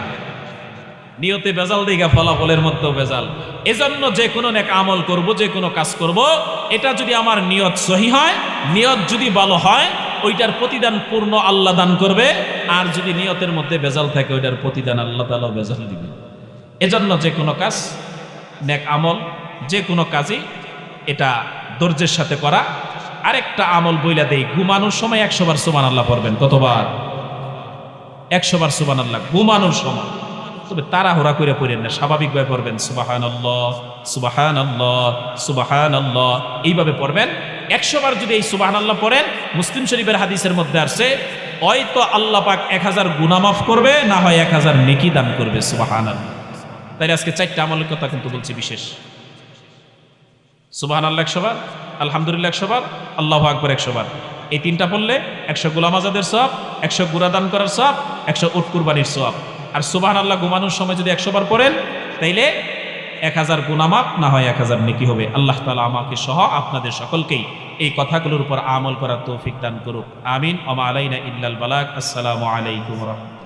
নিয়তে ভেজাল দেখা ফলাফলের মধ্যেও ভেজাল। এজন্য যে কোনো নেক আমল করব, যে কোনো কাজ করব, এটা যদি আমার নিয়ত সহি হয়, নিয়ত যদি ভালো হয়, ওইটার প্রতিদান পূর্ণ আল্লাহ দান করবে, আর যদি নিয়তের মধ্যে ভেজাল থাকে ওইটার প্রতিদান আল্লাহ তাআলা ভেজাল দিবে। এজন্য যে কোনো কাজ, নেক আমল, যে কোনো কাজই এটা ধৈর্যের সাথে করা। আরেকটা আমল বইলা দেই, ঘুমানোর সময় 100 বার সুবহানাল্লাহ পড়বেন। কতবার? 100 বার সুবহানাল্লাহ ঘুমানোর সময়। তবে তাড়াহুড়া করে পড়েন না, স্বাভাবিকভাবে পড়বেন সুবহানাল্লাহ সুবহানাল্লাহ সুবহানাল্লাহ, এইভাবে পড়বেন। 100 বার যদি এই সুবহানাল্লাহ পড়েন, মুসলিম শরীফের হাদিসের মধ্যে আসছে হয়তো আল্লাহ পাক 1000 গুনাহ মাফ করবে, না হয় 1000 নেকি দান করবে। সুবহানাল্লাহ। তাই আজকে 4টা আমলের কথা কিন্তু বলছি বিশেষ। সুবহানাল্লাহ 100 বার, আলহামদুলিল্লাহ 100 বার, আল্লাহু আকবার 100 বার। এই 3টা পড়লে 100 গোলাম আজাদের সওয়াব, 100 গুরা দান করার সওয়াব, 100 উট কুরবানির সওয়াব। আর সুবহানাল্লাহ ঘুমানোর সময় যদি 100 বার পড়েন তাইলে 1000 গুনাহ মাফ, না হয় 1000 নেকি হবে। আল্লাহ তাআলা আমাকে সহ আপনাদের সকলকেই এই কথাগুলোর উপর আমল করার তৌফিক দান করুক। আমিন। ওয়া মা আলাইনা ইল্লাল বালাগ। আসসালামু আলাইকুম ওয়া রাহমাতুল্লাহ।